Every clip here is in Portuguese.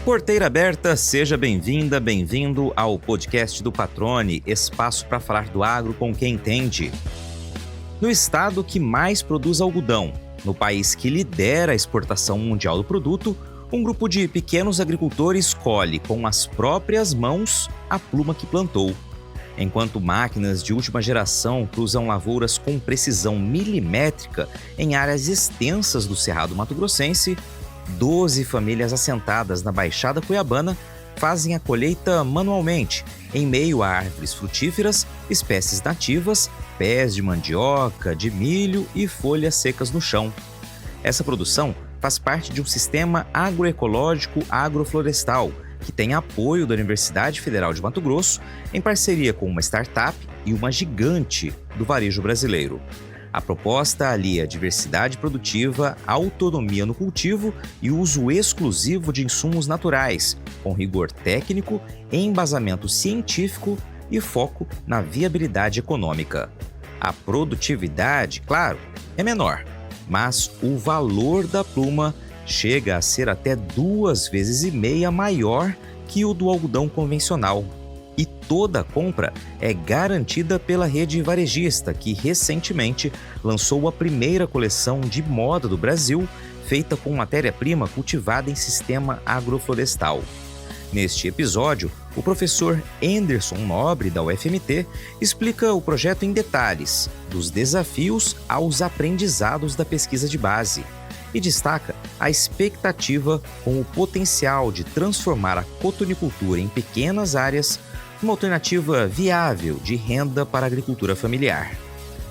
Porteira aberta, seja bem-vinda, bem-vindo ao podcast do Patrone, espaço para falar do agro com quem entende. No estado que mais produz algodão, no país que lidera a exportação mundial do produto, um grupo de pequenos agricultores colhe com as próprias mãos a pluma que plantou. Enquanto máquinas de última geração cruzam lavouras com precisão milimétrica em áreas extensas do Cerrado Mato-Grossense, 12 famílias assentadas na Baixada Cuiabana fazem a colheita manualmente, em meio a árvores frutíferas, espécies nativas, pés de mandioca, de milho e folhas secas no chão. Essa produção faz parte de um sistema agroecológico agroflorestal, que tem apoio da Universidade Federal de Mato Grosso, em parceria com uma startup e uma gigante do varejo brasileiro. A proposta alia diversidade produtiva, autonomia no cultivo e uso exclusivo de insumos naturais, com rigor técnico, embasamento científico e foco na viabilidade econômica. A produtividade, claro, é menor, mas o valor da pluma chega a ser até 2,5 vezes maior que o do algodão convencional. E toda a compra é garantida pela rede varejista, que recentemente lançou a primeira coleção de moda do Brasil, feita com matéria-prima cultivada em sistema agroflorestal. Neste episódio, o professor Anderson Nobre, da UFMT, explica o projeto em detalhes, dos desafios aos aprendizados da pesquisa de base, e destaca a expectativa com o potencial de transformar a cotonicultura em pequenas áreas uma alternativa viável de renda para a agricultura familiar.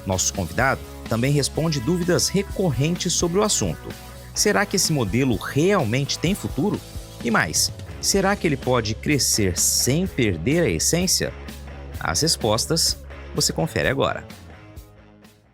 Nosso convidado também responde dúvidas recorrentes sobre o assunto. Será que esse modelo realmente tem futuro? E mais, será que ele pode crescer sem perder a essência? As respostas você confere agora.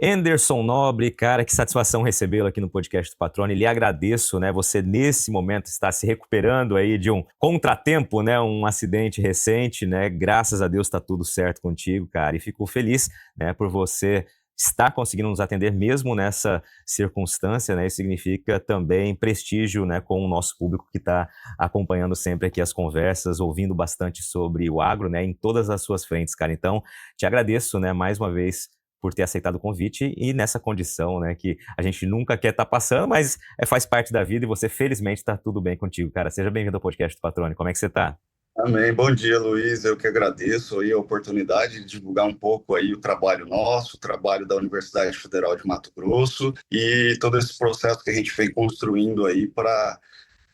Anderson Nobre, cara, que satisfação recebê-lo aqui no podcast do Patrone. Lhe agradeço, né? Você nesse momento está se recuperando aí de um contratempo, né? Um acidente recente, né? Graças a Deus está tudo certo contigo, cara. E fico feliz, né, por você estar conseguindo nos atender mesmo nessa circunstância, né? Isso significa também prestígio, né, com o nosso público que está acompanhando sempre aqui as conversas, ouvindo bastante sobre o agro, né, em todas as suas frentes, cara. Então, te agradeço, né, mais uma vez por ter aceitado o convite e nessa condição, né, que a gente nunca quer estar passando, mas faz parte da vida e você, felizmente, está tudo bem contigo, cara. Seja bem-vindo ao podcast do Patrone. Como é que você está? Amém. Bom dia, Luiz. Eu que agradeço aí a oportunidade de divulgar um pouco aí o trabalho nosso, o trabalho da Universidade Federal de Mato Grosso e todo esse processo que a gente vem construindo aí para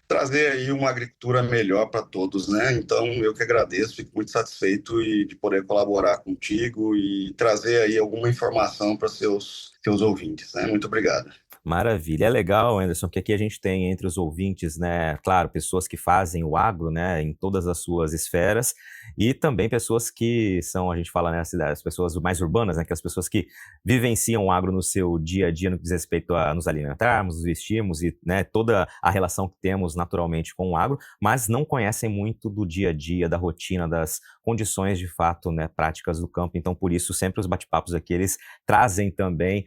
trazer aí uma agricultura melhor para todos, né? Então, eu que agradeço, fico muito satisfeito de poder colaborar contigo e trazer aí alguma informação para seus ouvintes, né? Muito obrigado. Maravilha. É legal, Anderson, que aqui a gente tem entre os ouvintes, né, claro, pessoas que fazem o agro, né, em todas as suas esferas e também pessoas que são, a gente fala, né, as pessoas mais urbanas, né, que as pessoas que vivenciam o agro no seu dia a dia no que diz respeito a nos alimentarmos, nos vestirmos e, né, toda a relação que temos naturalmente com o agro, mas não conhecem muito do dia a dia, da rotina, das condições de fato, né, práticas do campo. Então, por isso, sempre os bate-papos aqui, eles trazem também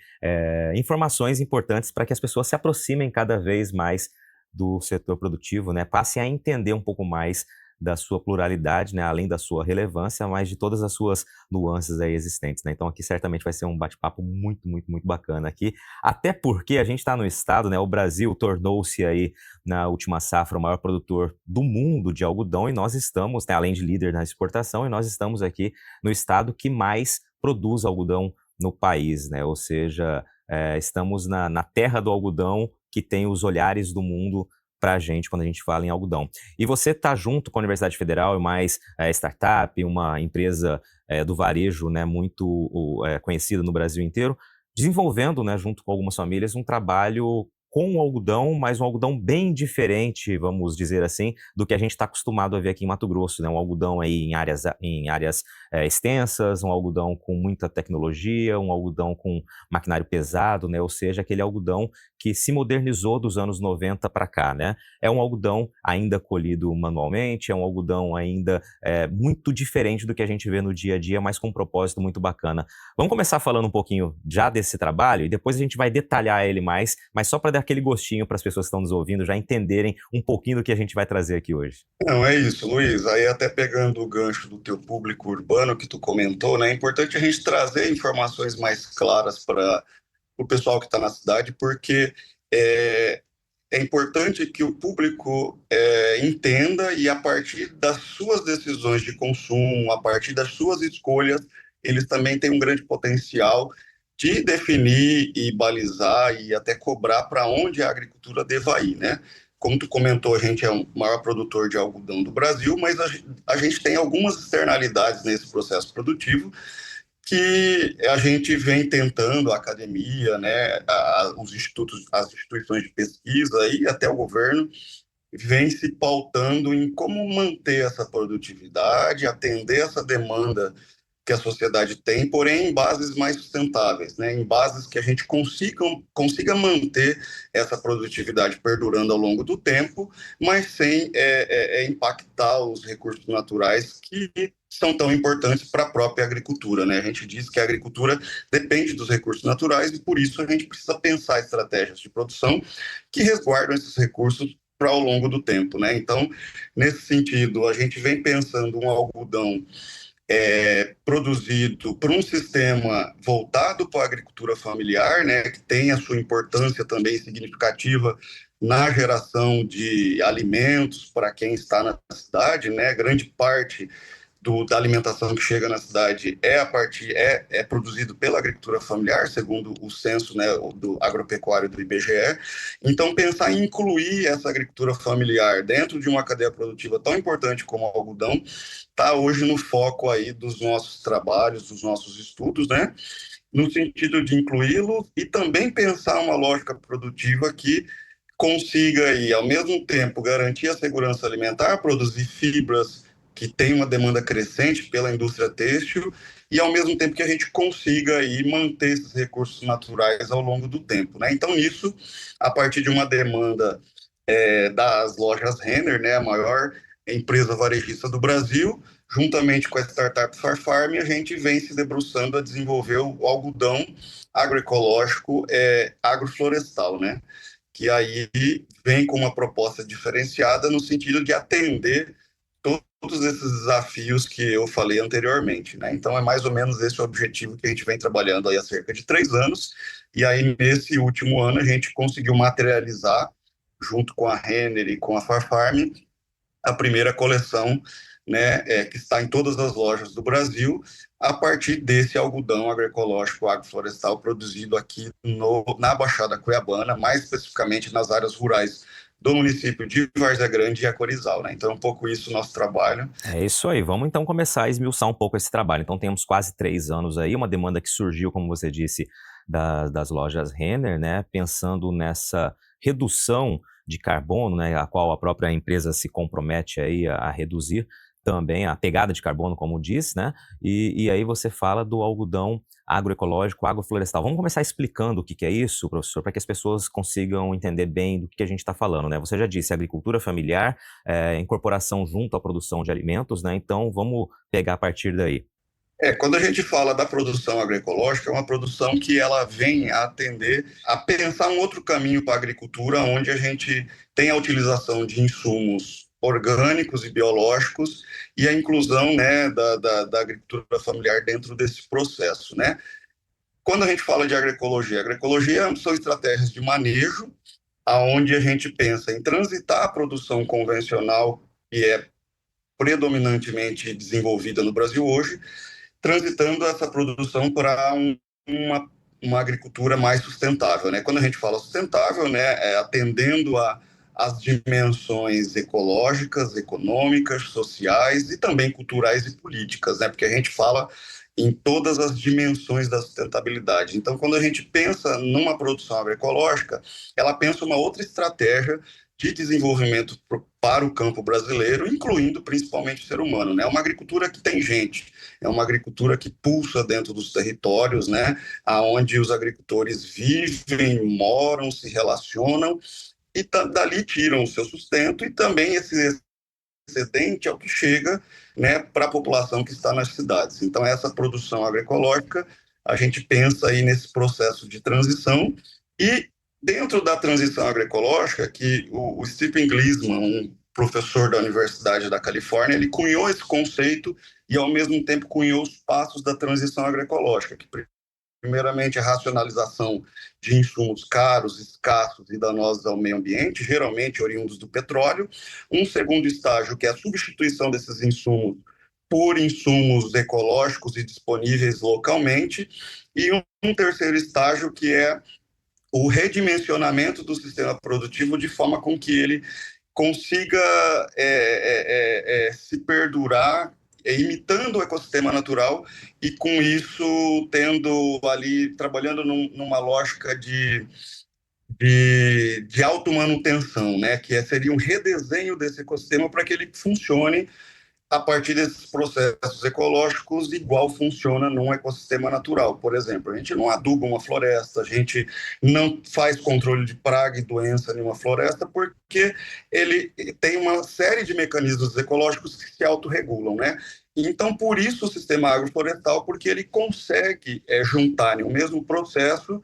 informações importantes para que as pessoas se aproximem cada vez mais do setor produtivo, né? Passem a entender um pouco mais da sua pluralidade, né? Além da sua relevância, mas de todas as suas nuances aí existentes, né? Então aqui certamente vai ser um bate-papo muito, muito, muito bacana aqui, até porque a gente está no estado, né? O Brasil tornou-se aí na última safra o maior produtor do mundo de algodão e nós estamos, né, além de líder na exportação, e nós estamos aqui no estado que mais produz algodão no país, né? Ou seja, estamos na terra do algodão que tem os olhares do mundo para a gente quando a gente fala em algodão. E você está junto com a Universidade Federal e mais startup, uma empresa do varejo, né, muito conhecida no Brasil inteiro, desenvolvendo, né, junto com algumas famílias, um trabalho com o algodão, mas um algodão bem diferente, vamos dizer assim, do que a gente está acostumado a ver aqui em Mato Grosso, né? Um algodão aí em áreas extensas, um algodão com muita tecnologia, um algodão com maquinário pesado, né? Ou seja, aquele algodão que se modernizou dos anos 90 para cá, né? É um algodão ainda colhido manualmente, é um algodão ainda muito diferente do que a gente vê no dia a dia, mas com um propósito muito bacana. Vamos começar falando um pouquinho já desse trabalho e depois a gente vai detalhar ele mais, mas só para dar aquele gostinho para as pessoas que estão nos ouvindo já entenderem um pouquinho do que a gente vai trazer aqui hoje. Não, é isso, Luiz. Aí até pegando o gancho do teu público urbano que tu comentou, né? É importante a gente trazer informações mais claras para o pessoal que está na cidade, porque é, é importante que o público entenda e a partir das suas decisões de consumo, a partir das suas escolhas, eles também têm um grande potencial de definir e balizar e até cobrar para onde a agricultura deva ir, né? Como tu comentou, a gente é o maior produtor de algodão do Brasil, mas a gente tem algumas externalidades nesse processo produtivo que a gente vem tentando, a academia, né, os institutos, as instituições de pesquisa e até o governo, vem se pautando em como manter essa produtividade, atender essa demanda que a sociedade tem, porém em bases mais sustentáveis, né? Em bases que a gente consiga manter essa produtividade perdurando ao longo do tempo, mas sem impactar os recursos naturais que são tão importantes para a própria agricultura, né? A gente diz que a agricultura depende dos recursos naturais e por isso a gente precisa pensar estratégias de produção que resguardam esses recursos para ao longo do tempo, né? Então, nesse sentido, a gente vem pensando um algodão produzido por um sistema voltado para a agricultura familiar, né, que tem a sua importância também significativa na geração de alimentos para quem está na cidade, né, grande parte da alimentação que chega na cidade é produzido pela agricultura familiar, segundo o censo, né, do agropecuário do IBGE. Então, pensar em incluir essa agricultura familiar dentro de uma cadeia produtiva tão importante como o algodão está hoje no foco aí dos nossos trabalhos, dos nossos estudos, né? No sentido de incluí-lo e também pensar uma lógica produtiva que consiga aí, ao mesmo tempo, garantir a segurança alimentar, produzir fibras que tem uma demanda crescente pela indústria têxtil e, ao mesmo tempo, que a gente consiga aí manter esses recursos naturais ao longo do tempo, né? Então, nisso, a partir de uma demanda das lojas Renner, né, a maior empresa varejista do Brasil, juntamente com a startup Farfarm, a gente vem se debruçando a desenvolver o algodão agroecológico agroflorestal, né? Que aí vem com uma proposta diferenciada no sentido de atender todos esses desafios que eu falei anteriormente, né? Então é mais ou menos esse o objetivo que a gente vem trabalhando aí há cerca de 3 anos, e aí nesse último ano a gente conseguiu materializar, junto com a Renner e com a Farfarm, a primeira coleção, né, que está em todas as lojas do Brasil, a partir desse algodão agroecológico agroflorestal produzido aqui na Baixada Cuiabana, mais especificamente nas áreas rurais do município de Várzea Grande e Acorizal, né? Então é um pouco isso o nosso trabalho. É isso aí, vamos então começar a esmiuçar um pouco esse trabalho. Então temos quase 3 anos aí, uma demanda que surgiu, como você disse, das lojas Renner, né? Pensando nessa redução de carbono, né? A qual a própria empresa se compromete aí a reduzir também a pegada de carbono, como diz, né? E aí você fala do algodão agroecológico, agroflorestal. Vamos começar explicando o que é isso, professor, para que as pessoas consigam entender bem do que a gente está falando, né? Você já disse agricultura familiar, incorporação junto à produção de alimentos, né? Então vamos pegar a partir daí. Quando a gente fala da produção agroecológica, é uma produção que ela vem a atender a pensar um outro caminho para a agricultura, onde a gente tem a utilização de insumos orgânicos e biológicos e a inclusão, né, da agricultura familiar dentro desse processo, né? Quando a gente fala de agroecologia são estratégias de manejo, aonde a gente pensa em transitar a produção convencional, que é predominantemente desenvolvida no Brasil hoje, transitando essa produção para uma agricultura mais sustentável, né? Quando a gente fala sustentável, né, atendendo às dimensões ecológicas, econômicas, sociais e também culturais e políticas, né? Porque a gente fala em todas as dimensões da sustentabilidade. Então, quando a gente pensa numa produção agroecológica, ela pensa uma outra estratégia de desenvolvimento para o campo brasileiro, incluindo principalmente o ser humano, né? É uma agricultura que tem gente, é uma agricultura que pulsa dentro dos territórios, né? Aonde os agricultores vivem, moram, se relacionam e dali tiram o seu sustento e também esse excedente é o que chega, né, para a população que está nas cidades. Então, essa produção agroecológica, a gente pensa aí nesse processo de transição e dentro da transição agroecológica, que o Stephen Gleason, um professor da Universidade da Califórnia, ele cunhou esse conceito e, ao mesmo tempo, cunhou os passos da transição agroecológica, que primeiramente, a racionalização de insumos caros, escassos e danosos ao meio ambiente, geralmente oriundos do petróleo. Um segundo estágio, que é a substituição desses insumos por insumos ecológicos e disponíveis localmente. E um terceiro estágio, que é o redimensionamento do sistema produtivo de forma com que ele consiga se perdurar imitando o ecossistema natural e com isso tendo ali, trabalhando numa lógica de automanutenção, né? Que seria um redesenho desse ecossistema para que ele funcione a partir desses processos ecológicos, igual funciona num ecossistema natural. Por exemplo, a gente não aduba uma floresta, a gente não faz controle de praga e doença em uma floresta, porque ele tem uma série de mecanismos ecológicos que se autorregulam, né? Então, por isso o sistema agroflorestal, porque ele consegue juntar no mesmo processo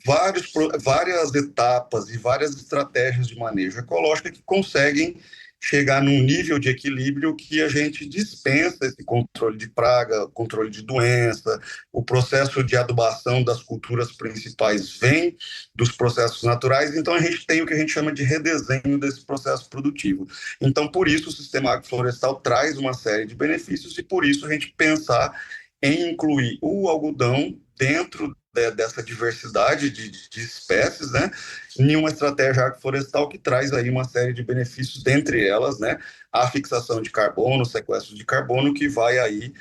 várias etapas e várias estratégias de manejo ecológico que conseguem chegar num nível de equilíbrio que a gente dispensa esse controle de praga, controle de doença, o processo de adubação das culturas principais vem dos processos naturais, então a gente tem o que a gente chama de redesenho desse processo produtivo. Então, por isso, o sistema agroflorestal traz uma série de benefícios e por isso a gente pensar em incluir o algodão dentro dessa diversidade de espécies, né, em uma estratégia agroflorestal que traz aí uma série de benefícios, dentre elas, né, a fixação de carbono, o sequestro de carbono, que vai aí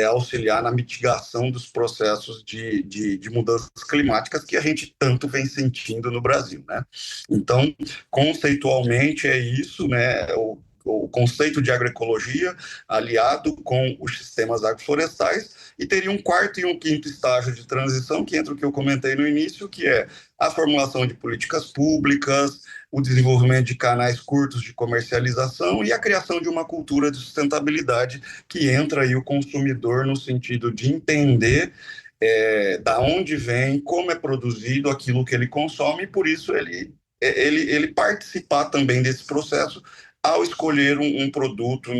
auxiliar na mitigação dos processos de mudanças climáticas que a gente tanto vem sentindo no Brasil, né. Então, conceitualmente é isso, né, o conceito de agroecologia aliado com os sistemas agroflorestais e teria um quarto e um quinto estágio de transição, que entra o que eu comentei no início, que é a formulação de políticas públicas, o desenvolvimento de canais curtos de comercialização e a criação de uma cultura de sustentabilidade que entra aí o consumidor no sentido de entender da onde vem, como é produzido aquilo que ele consome e por isso ele participar também desse processo ao escolher um produto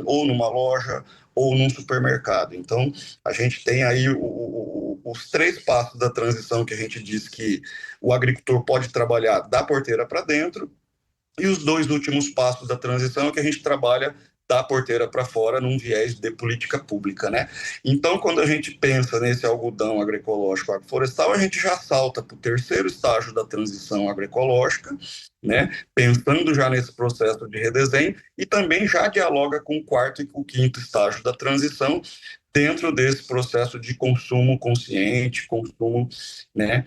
ou numa loja ou num supermercado. Então, a gente tem aí os três passos da transição que a gente diz que o agricultor pode trabalhar da porteira para dentro, e os dois últimos passos da transição é que a gente trabalha da porteira para fora num viés de política pública, né? Então, quando a gente pensa nesse algodão agroecológico agroflorestal, a gente já salta para o terceiro estágio da transição agroecológica, né? Pensando já nesse processo de redesenho e também já dialoga com o quarto e com o quinto estágio da transição dentro desse processo de consumo consciente, consumo, né,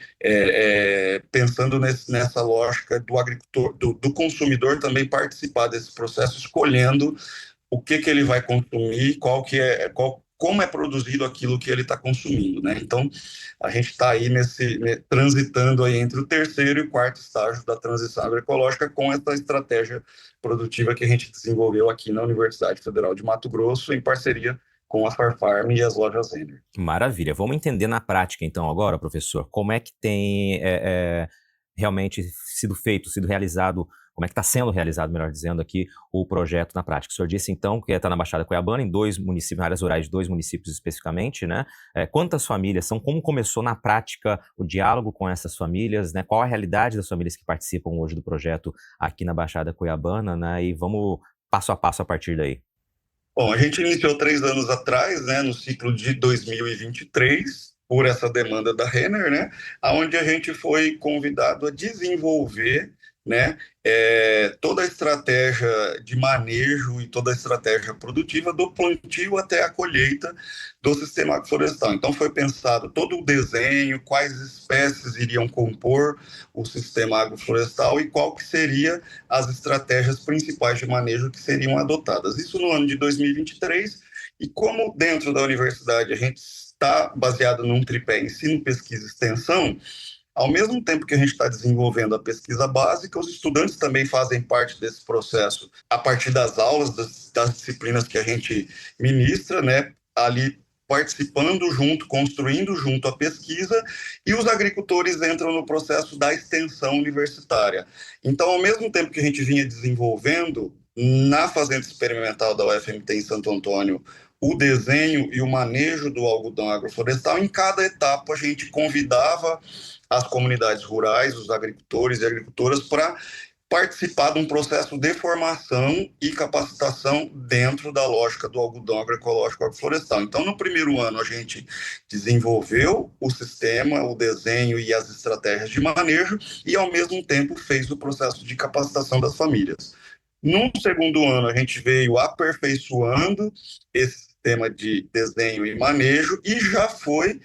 pensando nessa lógica do agricultor, do consumidor também participar desse processo, escolhendo o que ele vai consumir, como é produzido aquilo que ele está consumindo, né? Então, a gente está aí transitando aí entre o terceiro e o quarto estágio da transição agroecológica com essa estratégia produtiva que a gente desenvolveu aqui na Universidade Federal de Mato Grosso, em parceria com a Farfarm e as lojas Renner. Maravilha. Vamos entender na prática, então, agora, professor, como é que tem realmente sido realizado, como é que está sendo realizado, melhor dizendo aqui, o projeto na prática. O senhor disse, então, que está na Baixada Cuiabana, em 2 municípios, na áreas rurais de 2 municípios especificamente, né? Quantas famílias são? Como começou na prática o diálogo com essas famílias, né? Qual a realidade das famílias que participam hoje do projeto aqui na Baixada Cuiabana, né? E vamos passo a passo a partir daí. Bom, a gente iniciou 3 anos atrás, né, no ciclo de 2023, por essa demanda da Renner, né, onde a gente foi convidado a desenvolver né, toda a estratégia de manejo e toda a estratégia produtiva do plantio até a colheita do sistema agroflorestal. Então foi pensado todo o desenho, quais espécies iriam compor o sistema agroflorestal e qual que seria as estratégias principais de manejo que seriam adotadas. Isso no ano de 2023, e como dentro da universidade a gente está baseado num tripé ensino, pesquisa e extensão, ao mesmo tempo que a gente está desenvolvendo a pesquisa básica, os estudantes também fazem parte desse processo a partir das aulas, das disciplinas que a gente ministra, né? Ali participando junto, construindo junto a pesquisa, e os agricultores entram no processo da extensão universitária. Então, ao mesmo tempo que a gente vinha desenvolvendo na Fazenda Experimental da UFMT em Santo Antônio o desenho e o manejo do algodão agroflorestal, em cada etapa a gente convidava as comunidades rurais, os agricultores e agricultoras, para participar de um processo de formação e capacitação dentro da lógica do algodão agroecológico agroflorestal. Então, no primeiro ano, a gente desenvolveu o sistema, o desenho e as estratégias de manejo e, ao mesmo tempo, fez o processo de capacitação das famílias. No segundo ano, a gente veio aperfeiçoando esse sistema de desenho e manejo e já foi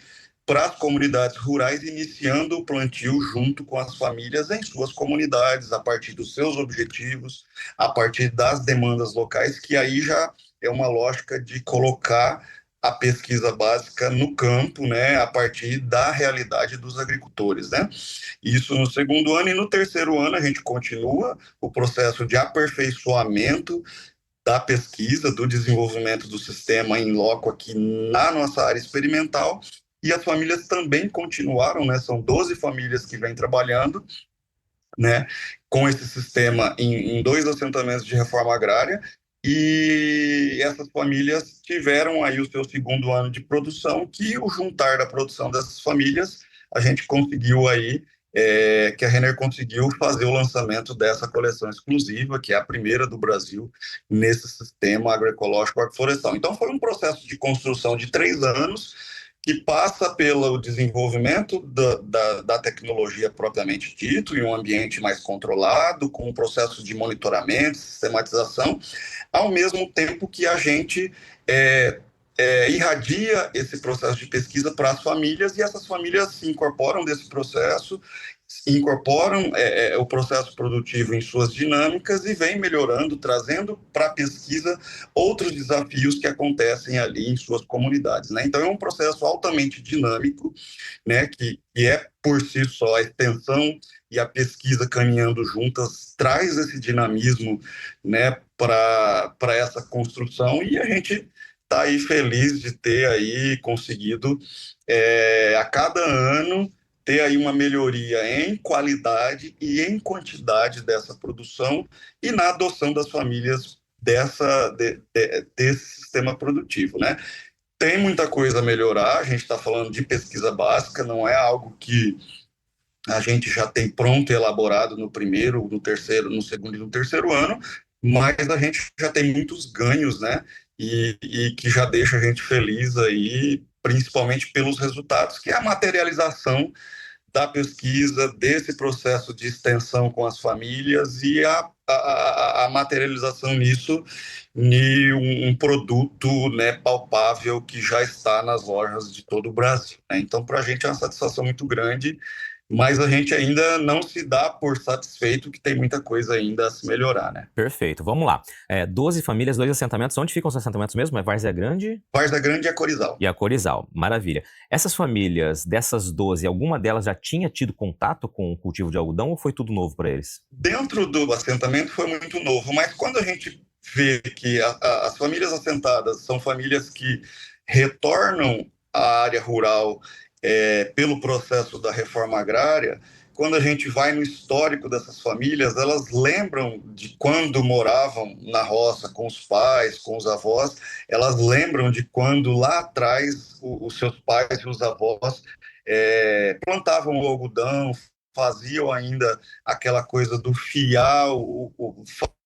para as comunidades rurais, iniciando o plantio junto com as famílias em suas comunidades, a partir dos seus objetivos, a partir das demandas locais, que aí já é uma lógica de colocar a pesquisa básica no campo, né, a partir da realidade dos agricultores, né? Isso no segundo ano, e no terceiro ano a gente continua o processo de aperfeiçoamento da pesquisa, do desenvolvimento do sistema em loco aqui na nossa área experimental, e as famílias também continuaram, né? São 12 famílias que vêm trabalhando, né, com esse sistema em 2 assentamentos de reforma agrária, e essas famílias tiveram aí o seu segundo ano de produção, que o juntar da produção dessas famílias, a gente conseguiu aí, que a Renner conseguiu fazer o lançamento dessa coleção exclusiva, que é a primeira do Brasil nesse sistema agroecológico agroflorestal. Então foi um processo de construção de 3 anos, que passa pelo desenvolvimento da tecnologia propriamente dito, em um ambiente mais controlado, com um processo de monitoramento, sistematização, ao mesmo tempo que a gente irradia esse processo de pesquisa para as famílias, e essas famílias se incorporam desse processo, incorporam o processo produtivo em suas dinâmicas e vem melhorando, trazendo para a pesquisa outros desafios que acontecem ali em suas comunidades, né? Então é um processo altamente dinâmico, né, que é por si só a extensão e a pesquisa caminhando juntas traz esse dinamismo, né, para essa construção, e a gente está aí feliz de ter aí conseguido a cada ano ter aí uma melhoria em qualidade e em quantidade dessa produção e na adoção das famílias desse sistema produtivo, né? Tem muita coisa a melhorar, a gente está falando de pesquisa básica, não é algo que a gente já tem pronto e elaborado no primeiro, no terceiro, no segundo e no terceiro ano, mas a gente já tem muitos ganhos, né? E que já deixa a gente feliz aí, principalmente pelos resultados, que é a materialização da pesquisa, desse processo de extensão com as famílias e a materialização nisso em um produto, né, palpável que já está nas lojas de todo o Brasil, né? Então, para a gente é uma satisfação muito grande, mas a gente ainda não se dá por satisfeito, que tem muita coisa ainda a se melhorar, né? Perfeito, vamos lá. 12 famílias, 2 assentamentos. Onde ficam os assentamentos mesmo? É Várzea Grande? Várzea Grande e a Corizal. E a Corizal, maravilha. Essas famílias, dessas 12, alguma delas já tinha tido contato com o cultivo de algodão ou foi tudo novo para eles? Dentro do assentamento foi muito novo, mas quando a gente vê que as famílias assentadas são famílias que retornam à área rural pelo processo da reforma agrária, quando a gente vai no histórico dessas famílias, elas lembram de quando moravam na roça com os pais, com os avós, elas lembram de quando lá atrás os seus pais e os avós plantavam o algodão, faziam ainda aquela coisa do fiar,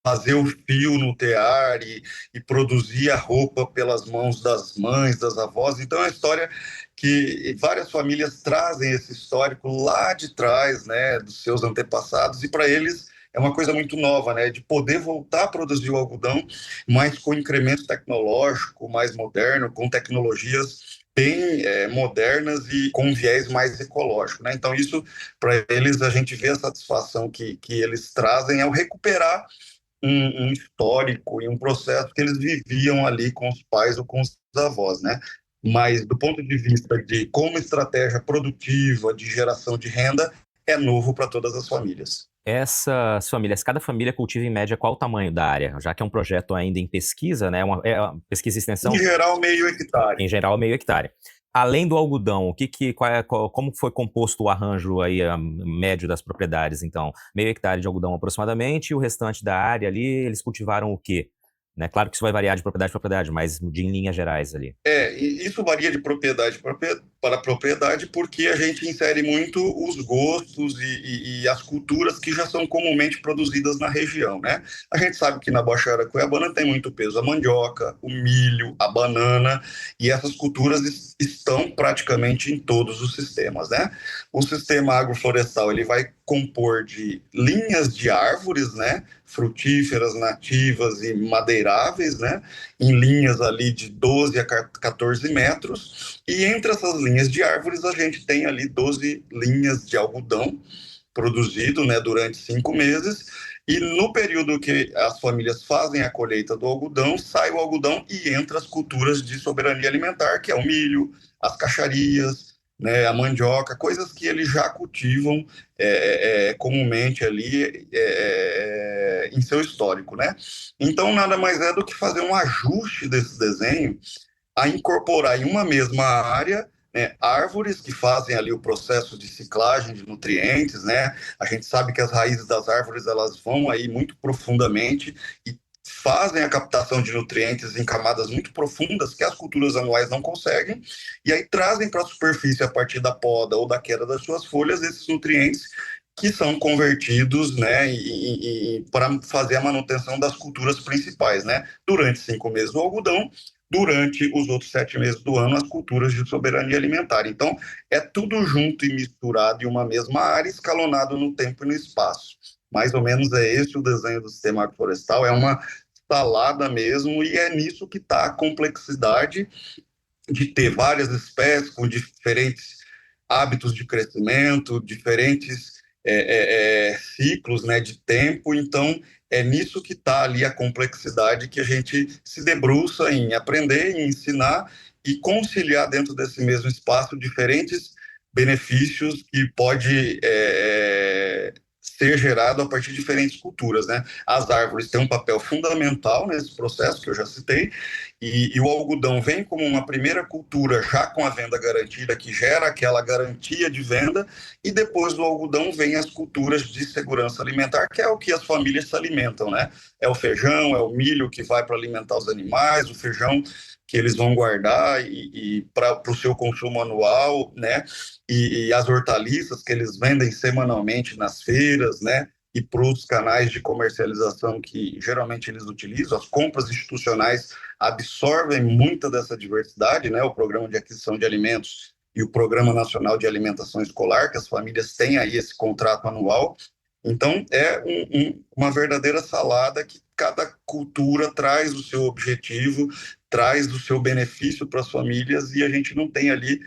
fazer o fio no tear e produzir a roupa pelas mãos das mães, das avós. Então é uma história que várias famílias trazem esse histórico lá de trás, né, dos seus antepassados, e para eles é uma coisa muito nova, né? De poder voltar a produzir o algodão, mas com incremento tecnológico, mais moderno, com tecnologias bem modernas e com viés mais ecológico, né? Então isso, para eles, a gente vê a satisfação que eles trazem ao recuperar um histórico e um processo que eles viviam ali com os pais ou com os avós, né? Mas do ponto de vista de como estratégia produtiva, de geração de renda, é novo para todas as famílias. Essas famílias, cada família cultiva em média qual o tamanho da área? Já que é um projeto ainda em pesquisa, né? É uma pesquisa e extensão? Em geral, meio hectare. Em geral, meio hectare. Além do algodão, como foi composto o arranjo aí, médio das propriedades, então? Meio hectare de algodão aproximadamente, e o restante da área ali, eles cultivaram o quê? Né? Claro que isso vai variar de propriedade para propriedade, mas em linhas gerais ali. Isso varia de propriedade para propriedade, porque a gente insere muito os gostos e as culturas que já são comumente produzidas na região, né? A gente sabe que na Baixada Cuiabana tem muito peso a mandioca, o milho, a banana, e essas culturas estão praticamente em todos os sistemas, né? O sistema agroflorestal, ele vai compor de linhas de árvores, né? Frutíferas, nativas e madeiráveis, né? Em linhas ali de 12 a 14 metros, e entre essas linhas de árvores a gente tem ali 12 linhas de algodão produzido, né, durante 5 meses, e no período que as famílias fazem a colheita do algodão, sai o algodão e entra as culturas de soberania alimentar, que é o milho, as caixarias, né, a mandioca, coisas que eles já cultivam comumente ali em seu histórico, né? Então, nada mais é do que fazer um ajuste desse desenho a incorporar em uma mesma área, né, árvores que fazem ali o processo de ciclagem de nutrientes, né? A gente sabe que as raízes das árvores, elas vão aí muito profundamente e fazem a captação de nutrientes em camadas muito profundas que as culturas anuais não conseguem, e aí trazem para a superfície, a partir da poda ou da queda das suas folhas, esses nutrientes que são convertidos, né, para fazer a manutenção das culturas principais, né? Durante 5 meses o algodão, durante os outros 7 meses do ano as culturas de soberania alimentar. Então, é tudo junto e misturado em uma mesma área, escalonado no tempo e no espaço. Mais ou menos é esse o desenho do sistema agroflorestal, é uma salada mesmo, e é nisso que está a complexidade de ter várias espécies com diferentes hábitos de crescimento, diferentes ciclos, né, de tempo. Então, é nisso que está ali a complexidade que a gente se debruça em aprender, em ensinar e conciliar dentro desse mesmo espaço diferentes benefícios que pode ser gerado a partir de diferentes culturas, né? As árvores têm um papel fundamental nesse processo que eu já citei, e o algodão vem como uma primeira cultura já com a venda garantida, que gera aquela garantia de venda, e depois do algodão vem as culturas de segurança alimentar, que é o que as famílias se alimentam, né? É o feijão, é o milho que vai para alimentar os animais, o feijão que eles vão guardar e para o seu consumo anual, né? E as hortaliças que eles vendem semanalmente nas feiras, né? E para os canais de comercialização que geralmente eles utilizam. As compras institucionais absorvem muita dessa diversidade, né? O Programa de Aquisição de Alimentos e o Programa Nacional de Alimentação Escolar, que as famílias têm aí esse contrato anual. Então, é uma verdadeira salada que cada cultura traz o seu objetivo, traz o seu benefício para as famílias, e a gente não tem ali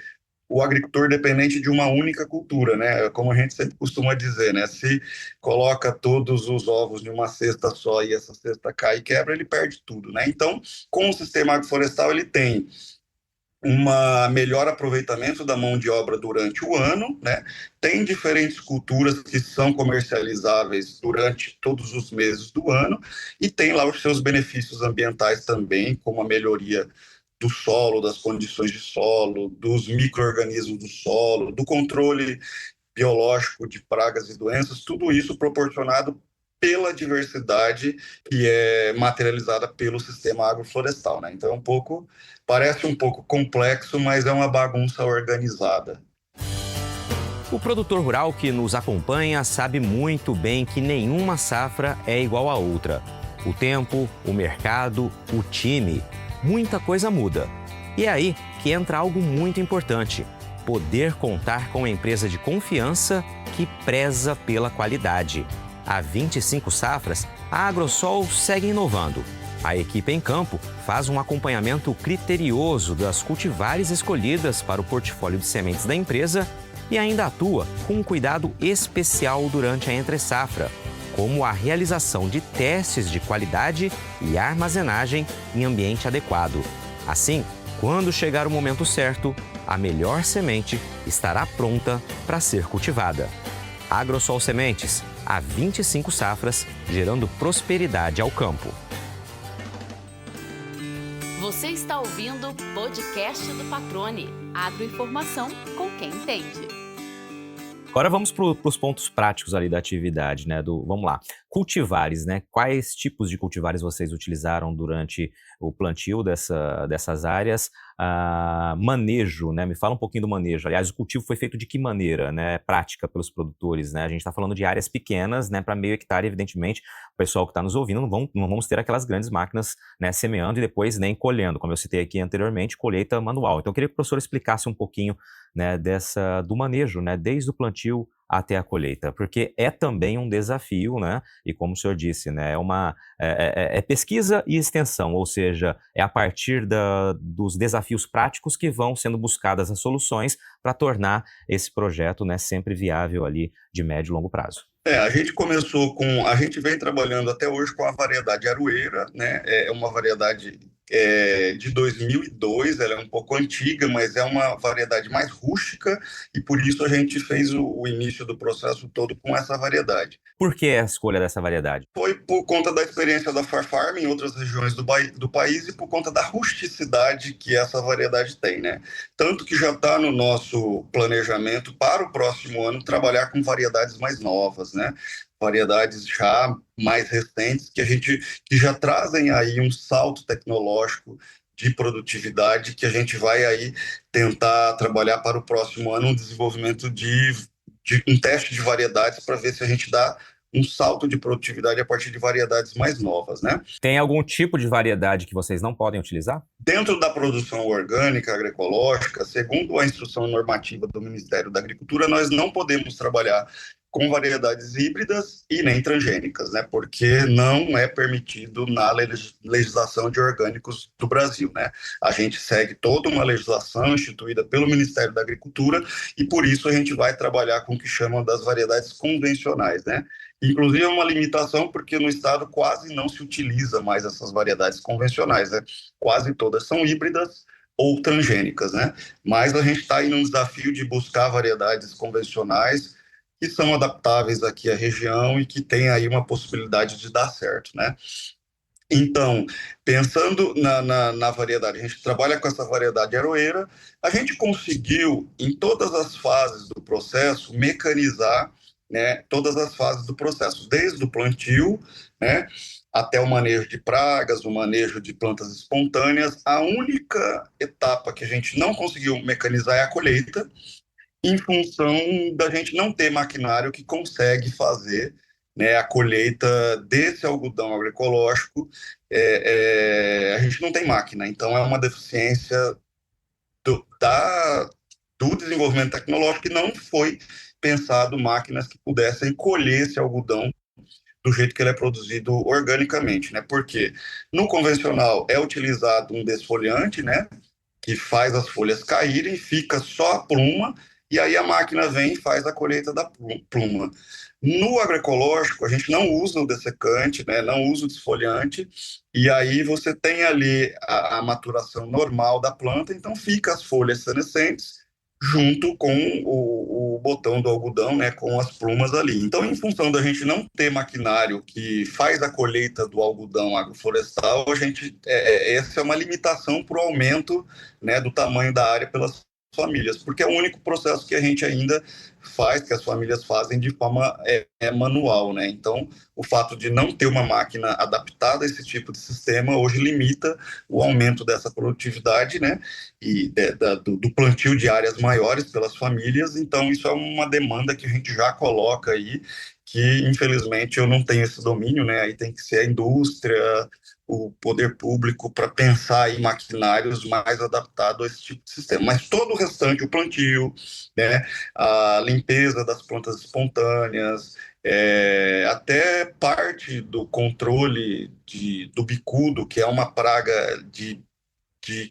o agricultor dependente de uma única cultura, né? Como a gente sempre costuma dizer, né? Se coloca todos os ovos em uma cesta só e essa cesta cai e quebra, ele perde tudo, né? Então, com o sistema agroflorestal, ele tem um melhor aproveitamento da mão de obra durante o ano, né? Tem diferentes culturas que são comercializáveis durante todos os meses do ano, e tem lá os seus benefícios ambientais também, como a melhoria do solo, das condições de solo, dos micro-organismos do solo, do controle biológico de pragas e doenças, tudo isso proporcionado pela diversidade que é materializada pelo sistema agroflorestal, né? Então parece um pouco complexo, mas é uma bagunça organizada. O produtor rural que nos acompanha sabe muito bem que nenhuma safra é igual à outra. O tempo, o mercado, o time, muita coisa muda. E é aí que entra algo muito importante: poder contar com uma empresa de confiança que preza pela qualidade. há 25 safras, a Agrosol segue inovando. A equipe em campo faz um acompanhamento criterioso das cultivares escolhidas para o portfólio de sementes da empresa e ainda atua com um cuidado especial durante a entre-safra, como a realização de testes de qualidade e armazenagem em ambiente adequado. Assim, quando chegar o momento certo, a melhor semente estará pronta para ser cultivada. Agrosol Sementes, há 25 safras, gerando prosperidade ao campo. Você está ouvindo o podcast do Patrone. Agroinformação com quem entende. Agora vamos para os pontos práticos ali da atividade, né? Vamos lá, cultivares, né? Quais tipos de cultivares vocês utilizaram durante o plantio dessas áreas? Manejo, né? Me fala um pouquinho do manejo. Aliás, o cultivo foi feito de que maneira, né? Prática pelos produtores, né? A gente está falando de áreas pequenas, né? Para meio hectare, evidentemente, o pessoal que está nos ouvindo não vamos ter aquelas grandes máquinas, né? Semeando e depois nem colhendo, como eu citei aqui anteriormente, colheita manual. Então eu queria que o professor explicasse um pouquinho, né? Do manejo, né? Desde o plantio até a colheita, porque é também um desafio, né? E como o senhor disse, né? É pesquisa e extensão, ou seja, é a partir dos desafios práticos que vão sendo buscadas as soluções para tornar esse projeto, né, sempre viável ali de médio e longo prazo. A gente vem trabalhando até hoje com a variedade aroeira, né? É uma variedade de 2002, ela é um pouco antiga, mas é uma variedade mais rústica e por isso a gente fez o início do processo todo com essa variedade. Por que a escolha dessa variedade? Foi por conta da experiência da Farm em outras regiões do país e por conta da rusticidade que essa variedade tem, né? Tanto que já está no nosso planejamento para o próximo ano trabalhar com variedades mais novas, né? Variedades já mais recentes que já trazem aí um salto tecnológico de produtividade que a gente vai aí tentar trabalhar para o próximo ano um desenvolvimento de um teste de variedades para ver se a gente dá um salto de produtividade a partir de variedades mais novas, né? Tem algum tipo de variedade que vocês não podem utilizar? Dentro da produção orgânica, agroecológica, segundo a instrução normativa do Ministério da Agricultura, nós não podemos trabalhar com variedades híbridas e nem transgênicas, né? Porque não é permitido na legislação de orgânicos do Brasil, né? A gente segue toda uma legislação instituída pelo Ministério da Agricultura e por isso a gente vai trabalhar com o que chamam das variedades convencionais, né? Inclusive é uma limitação porque no estado quase não se utiliza mais essas variedades convencionais, né? Quase todas são híbridas ou transgênicas, né? Mas a gente está aí num desafio de buscar variedades convencionais que são adaptáveis aqui à região e que tem aí uma possibilidade de dar certo, né? Então, pensando na variedade, a gente trabalha com essa variedade aroeira, a gente conseguiu, em todas as fases do processo, mecanizar, né, todas as fases do processo, desde o plantio, né, até o manejo de pragas, o manejo de plantas espontâneas. A única etapa que a gente não conseguiu mecanizar é a colheita, em função da gente não ter maquinário que consegue fazer, né, a colheita desse algodão agroecológico. A gente não tem máquina, então é uma deficiência do desenvolvimento tecnológico que não foi pensado máquinas que pudessem colher esse algodão do jeito que ele é produzido organicamente, né? Porque no convencional é utilizado um desfoliante, né, que faz as folhas caírem, fica só a pluma, e aí a máquina vem e faz a colheita da pluma. No agroecológico, a gente não usa o dessecante, né, não usa o desfoliante, e aí você tem ali a maturação normal da planta, então fica as folhas senescentes junto com o botão do algodão, né, com as plumas ali. Então, em função da gente não ter maquinário que faz a colheita do algodão agroflorestal, essa é uma limitação para o aumento, né, do tamanho da área pelas famílias, porque é o único processo que a gente ainda faz, que as famílias fazem de forma manual, né? Então, o fato de não ter uma máquina adaptada a esse tipo de sistema hoje limita o aumento dessa produtividade, né? E do plantio de áreas maiores pelas famílias. Então, isso é uma demanda que a gente já coloca aí que infelizmente eu não tenho esse domínio, né? Aí tem que ser a indústria, o poder público para pensar em maquinários mais adaptados a esse tipo de sistema. Mas todo o restante, o plantio, né, a limpeza das plantas espontâneas, até parte do controle do bicudo, que é uma praga que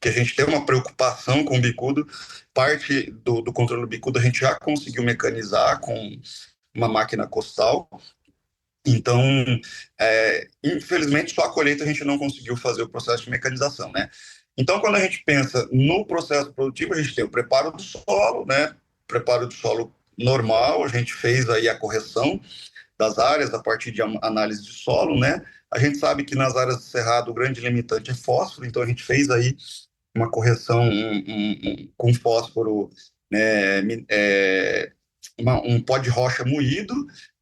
a gente tem uma preocupação com o bicudo, parte do controle do bicudo a gente já conseguiu mecanizar com uma máquina costal. Então, infelizmente, só a colheita a gente não conseguiu fazer o processo de mecanização, né? Então, quando a gente pensa no processo produtivo, a gente tem o preparo do solo, né? Preparo do solo normal, a gente fez aí a correção das áreas a partir de análise de solo, né? A gente sabe que nas áreas de cerrado o grande limitante é fósforo, então a gente fez aí uma correção com fósforo, né? Um pó de rocha moído,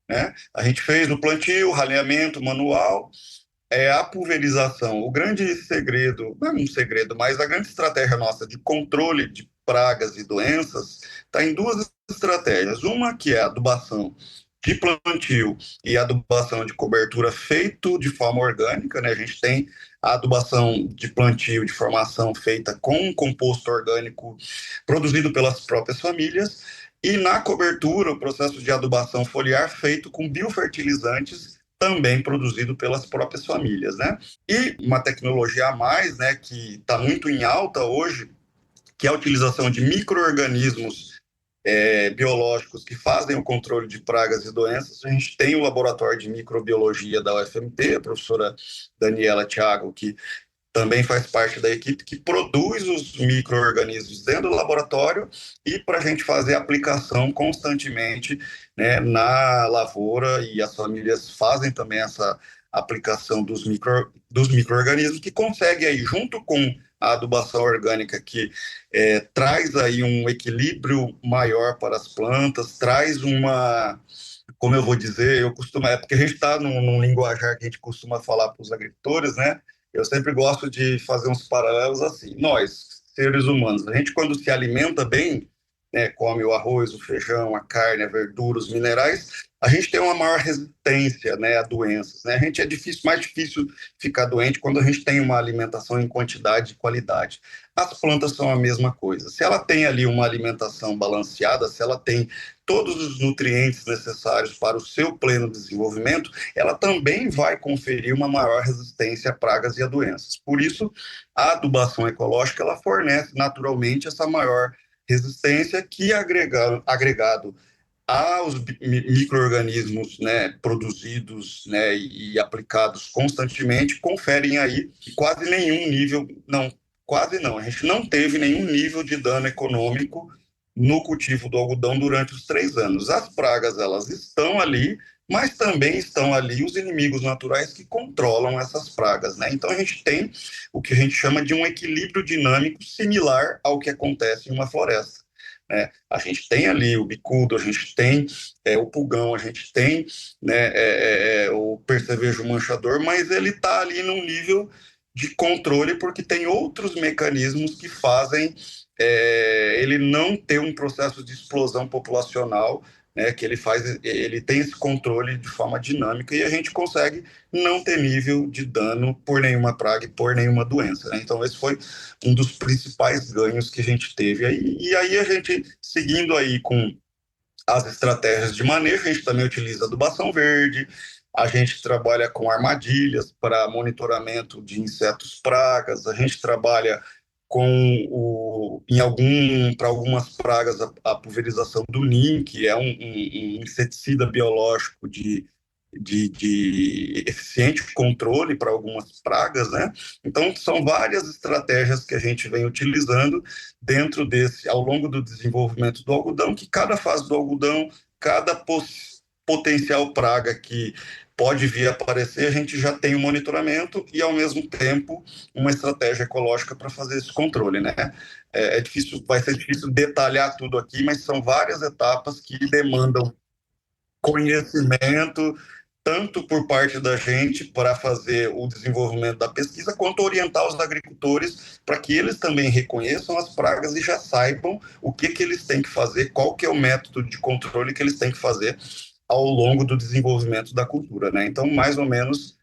né? A gente fez no plantio, raleamento manual, a pulverização. O grande segredo, não é um segredo, mas a grande estratégia nossa de controle de pragas e doenças está em duas estratégias. Uma que é a adubação de plantio e adubação de cobertura feito de forma orgânica, né? A gente tem a adubação de plantio de formação feita com um composto orgânico produzido pelas próprias famílias, e na cobertura o processo de adubação foliar feito com biofertilizantes também produzido pelas próprias famílias, né? E uma tecnologia a mais, né, que está muito em alta hoje, que é a utilização de micro-organismos biológicos que fazem o controle de pragas e doenças. A gente tem o laboratório de microbiologia da UFMT, a professora Daniela Thiago, que também faz parte da equipe que produz os micro-organismos dentro do laboratório e para a gente fazer aplicação constantemente, né, na lavoura, e as famílias fazem também essa aplicação dos micro-organismos, que consegue aí, junto com a adubação orgânica, que traz aí um equilíbrio maior para as plantas, traz uma, como eu vou dizer, porque a gente está num linguajar que a gente costuma falar para os agricultores, né? Eu sempre gosto de fazer uns paralelos assim. Nós, seres humanos, a gente quando se alimenta bem, né, come o arroz, o feijão, a carne, a verdura, os minerais, a gente tem uma maior resistência, né, a doenças, né? Mais difícil ficar doente quando a gente tem uma alimentação em quantidade e qualidade. As plantas são a mesma coisa. Se ela tem ali uma alimentação balanceada, se ela tem todos os nutrientes necessários para o seu pleno desenvolvimento, ela também vai conferir uma maior resistência a pragas e a doenças. Por isso, a adubação ecológica ela fornece naturalmente essa maior resistência que, agregado aos micro-organismos, né, produzidos, né, e aplicados constantemente, conferem aí quase nenhum nível, quase não, a gente não teve nenhum nível de dano econômico no cultivo do algodão durante os 3 anos. As pragas, elas estão ali, mas também estão ali os inimigos naturais que controlam essas pragas, né? Então a gente tem o que a gente chama de um equilíbrio dinâmico similar ao que acontece em uma floresta, né? A gente tem ali o bicudo, a gente tem o pulgão, a gente tem, né, o percevejo manchador, mas ele está ali num nível de controle porque tem outros mecanismos que fazem ele não ter um processo de explosão populacional, né, que ele tem esse controle de forma dinâmica e a gente consegue não ter nível de dano por nenhuma praga e por nenhuma doença, né? Então esse foi um dos principais ganhos que a gente teve aí. E aí a gente, seguindo aí com as estratégias de manejo, a gente também utiliza adubação verde, a gente trabalha com armadilhas para monitoramento de insetos pragas, a gente trabalha para algumas pragas a pulverização do NIM, que é um inseticida biológico de eficiente controle para algumas pragas, né? Então são várias estratégias que a gente vem utilizando ao longo do desenvolvimento do algodão, que cada fase do algodão, cada potencial praga que pode vir a aparecer, a gente já tem um monitoramento e, ao mesmo tempo, uma estratégia ecológica para fazer esse controle, né? Vai ser difícil detalhar tudo aqui, mas são várias etapas que demandam conhecimento, tanto por parte da gente para fazer o desenvolvimento da pesquisa, quanto orientar os agricultores para que eles também reconheçam as pragas e já saibam o que eles têm que fazer, qual que é o método de controle que eles têm que fazer ao longo do desenvolvimento da cultura, né? Então, mais ou menos,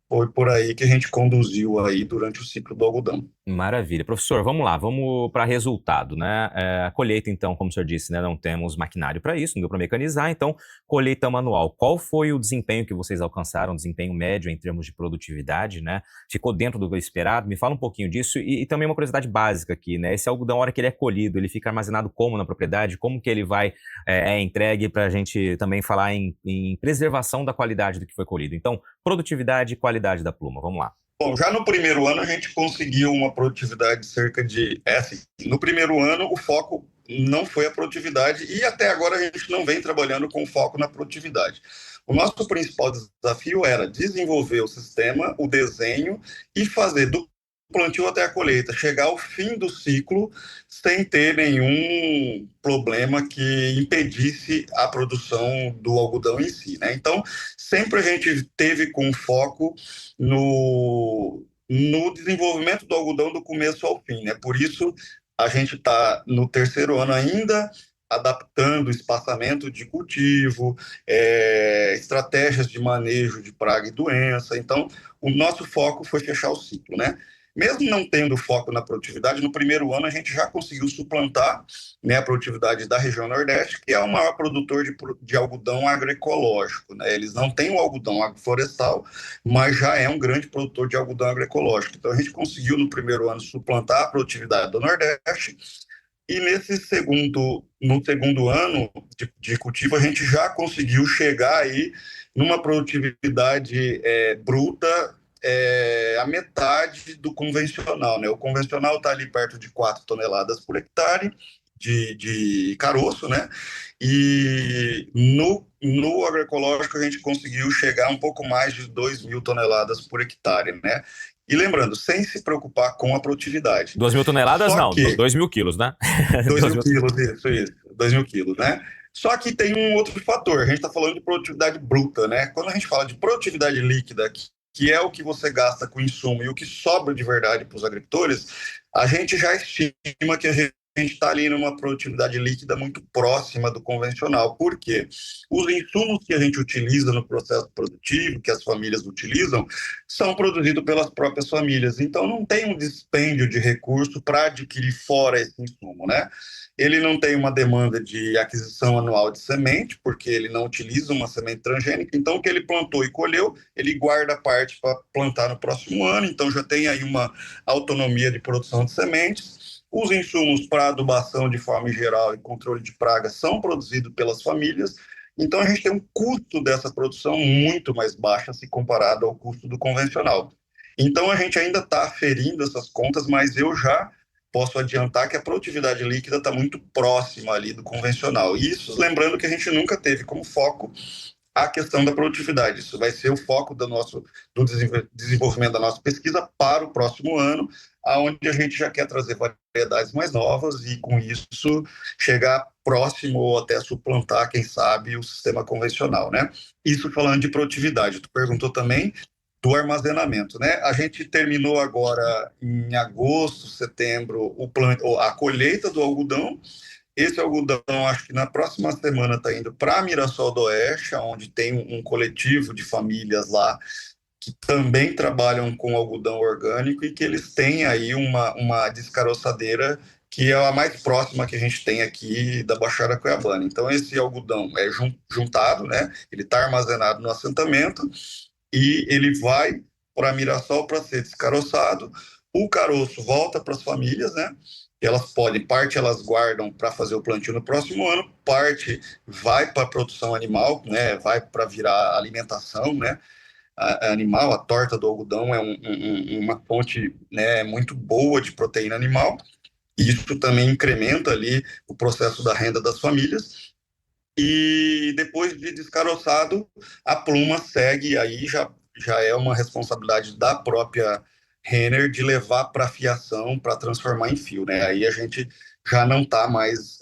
foi por aí que a gente conduziu aí durante o ciclo do algodão. Maravilha. Professor, vamos lá, vamos para resultado, né? A colheita, então, como o senhor disse, né, não temos maquinário para isso, não deu para mecanizar, então, colheita manual. Qual foi o desempenho que vocês alcançaram, desempenho médio em termos de produtividade, né? Ficou dentro do esperado? Me fala um pouquinho disso e também uma curiosidade básica aqui, né? Esse algodão, a hora que ele é colhido, ele fica armazenado como na propriedade? Como que ele vai entregue para a gente também falar em preservação da qualidade do que foi colhido? Então, produtividade e qualidade da pluma, vamos lá. Bom, já no primeiro ano a gente conseguiu uma produtividade de cerca de... no primeiro ano o foco não foi a produtividade e até agora a gente não vem trabalhando com foco na produtividade. O nosso principal desafio era desenvolver o sistema, o desenho e fazer do plantio até a colheita, chegar ao fim do ciclo sem ter nenhum problema que impedisse a produção do algodão em si, né? Então, sempre a gente teve com foco no desenvolvimento do algodão do começo ao fim, né? Por isso, a gente está no terceiro ano ainda, adaptando o espaçamento de cultivo, estratégias de manejo de praga e doença. Então, o nosso foco foi fechar o ciclo, né? Mesmo não tendo foco na produtividade, no primeiro ano a gente já conseguiu suplantar, né, a produtividade da região Nordeste, que é o maior produtor de algodão agroecológico, né? Eles não têm o algodão agroflorestal, mas já é um grande produtor de algodão agroecológico. Então a gente conseguiu no primeiro ano suplantar a produtividade do Nordeste e no segundo ano de cultivo a gente já conseguiu chegar aí numa produtividade bruta a metade do convencional, né? O convencional está ali perto de 4 toneladas por hectare de caroço, né? E no agroecológico a gente conseguiu chegar um pouco mais de 2.000 toneladas por hectare, né? E lembrando, sem se preocupar com a produtividade. 2.000 toneladas, não, 2.000 quilos, né? 2.000 quilos, isso, 2.000 quilos, né? Só que tem um outro fator, a gente está falando de produtividade bruta, né? Quando a gente fala de produtividade líquida, que é o que você gasta com insumo e o que sobra de verdade para os agricultores, a gente já estima que a gente está ali numa produtividade líquida muito próxima do convencional. Por quê? Os insumos que a gente utiliza no processo produtivo, que as famílias utilizam, são produzidos pelas próprias famílias. Então, não tem um dispêndio de recurso para adquirir fora esse insumo, né? Ele não tem uma demanda de aquisição anual de semente, porque ele não utiliza uma semente transgênica. Então, o que ele plantou e colheu, ele guarda parte para plantar no próximo ano. Então, já tem aí uma autonomia de produção de sementes. Os insumos para adubação de forma geral e controle de pragas são produzidos pelas famílias. Então, a gente tem um custo dessa produção muito mais baixo se comparado ao custo do convencional. Então, a gente ainda está aferindo essas contas, mas eu já posso adiantar que a produtividade líquida está muito próxima ali do convencional. Isso lembrando que a gente nunca teve como foco a questão da produtividade. Isso vai ser o foco do desenvolvimento da nossa pesquisa para o próximo ano, onde a gente já quer trazer variedades mais novas e, com isso, chegar próximo ou até suplantar, quem sabe, o sistema convencional, né? Isso falando de produtividade. Tu perguntou também do armazenamento, né? A gente terminou agora em agosto, setembro, a colheita do algodão. Esse algodão, acho que na próxima semana está indo para Mirassol do Oeste, onde tem um coletivo de famílias lá que também trabalham com algodão orgânico e que eles têm aí uma descaroçadeira que é a mais próxima que a gente tem aqui da Baixada Cuiabana. Então, esse algodão é juntado, né? Ele está armazenado no assentamento e ele vai para Mirassol para ser descaroçado. O caroço volta para as famílias, né? Parte elas guardam para fazer o plantio no próximo ano, parte vai para a produção animal, né? Vai para virar alimentação, né? Animal. A torta do algodão é uma fonte, né, muito boa de proteína animal. Isso também incrementa ali o processo da renda das famílias. E depois de descaroçado, a pluma segue, aí já é uma responsabilidade da própria Renner de levar para fiação, para transformar em fio, né? Aí a gente já não está mais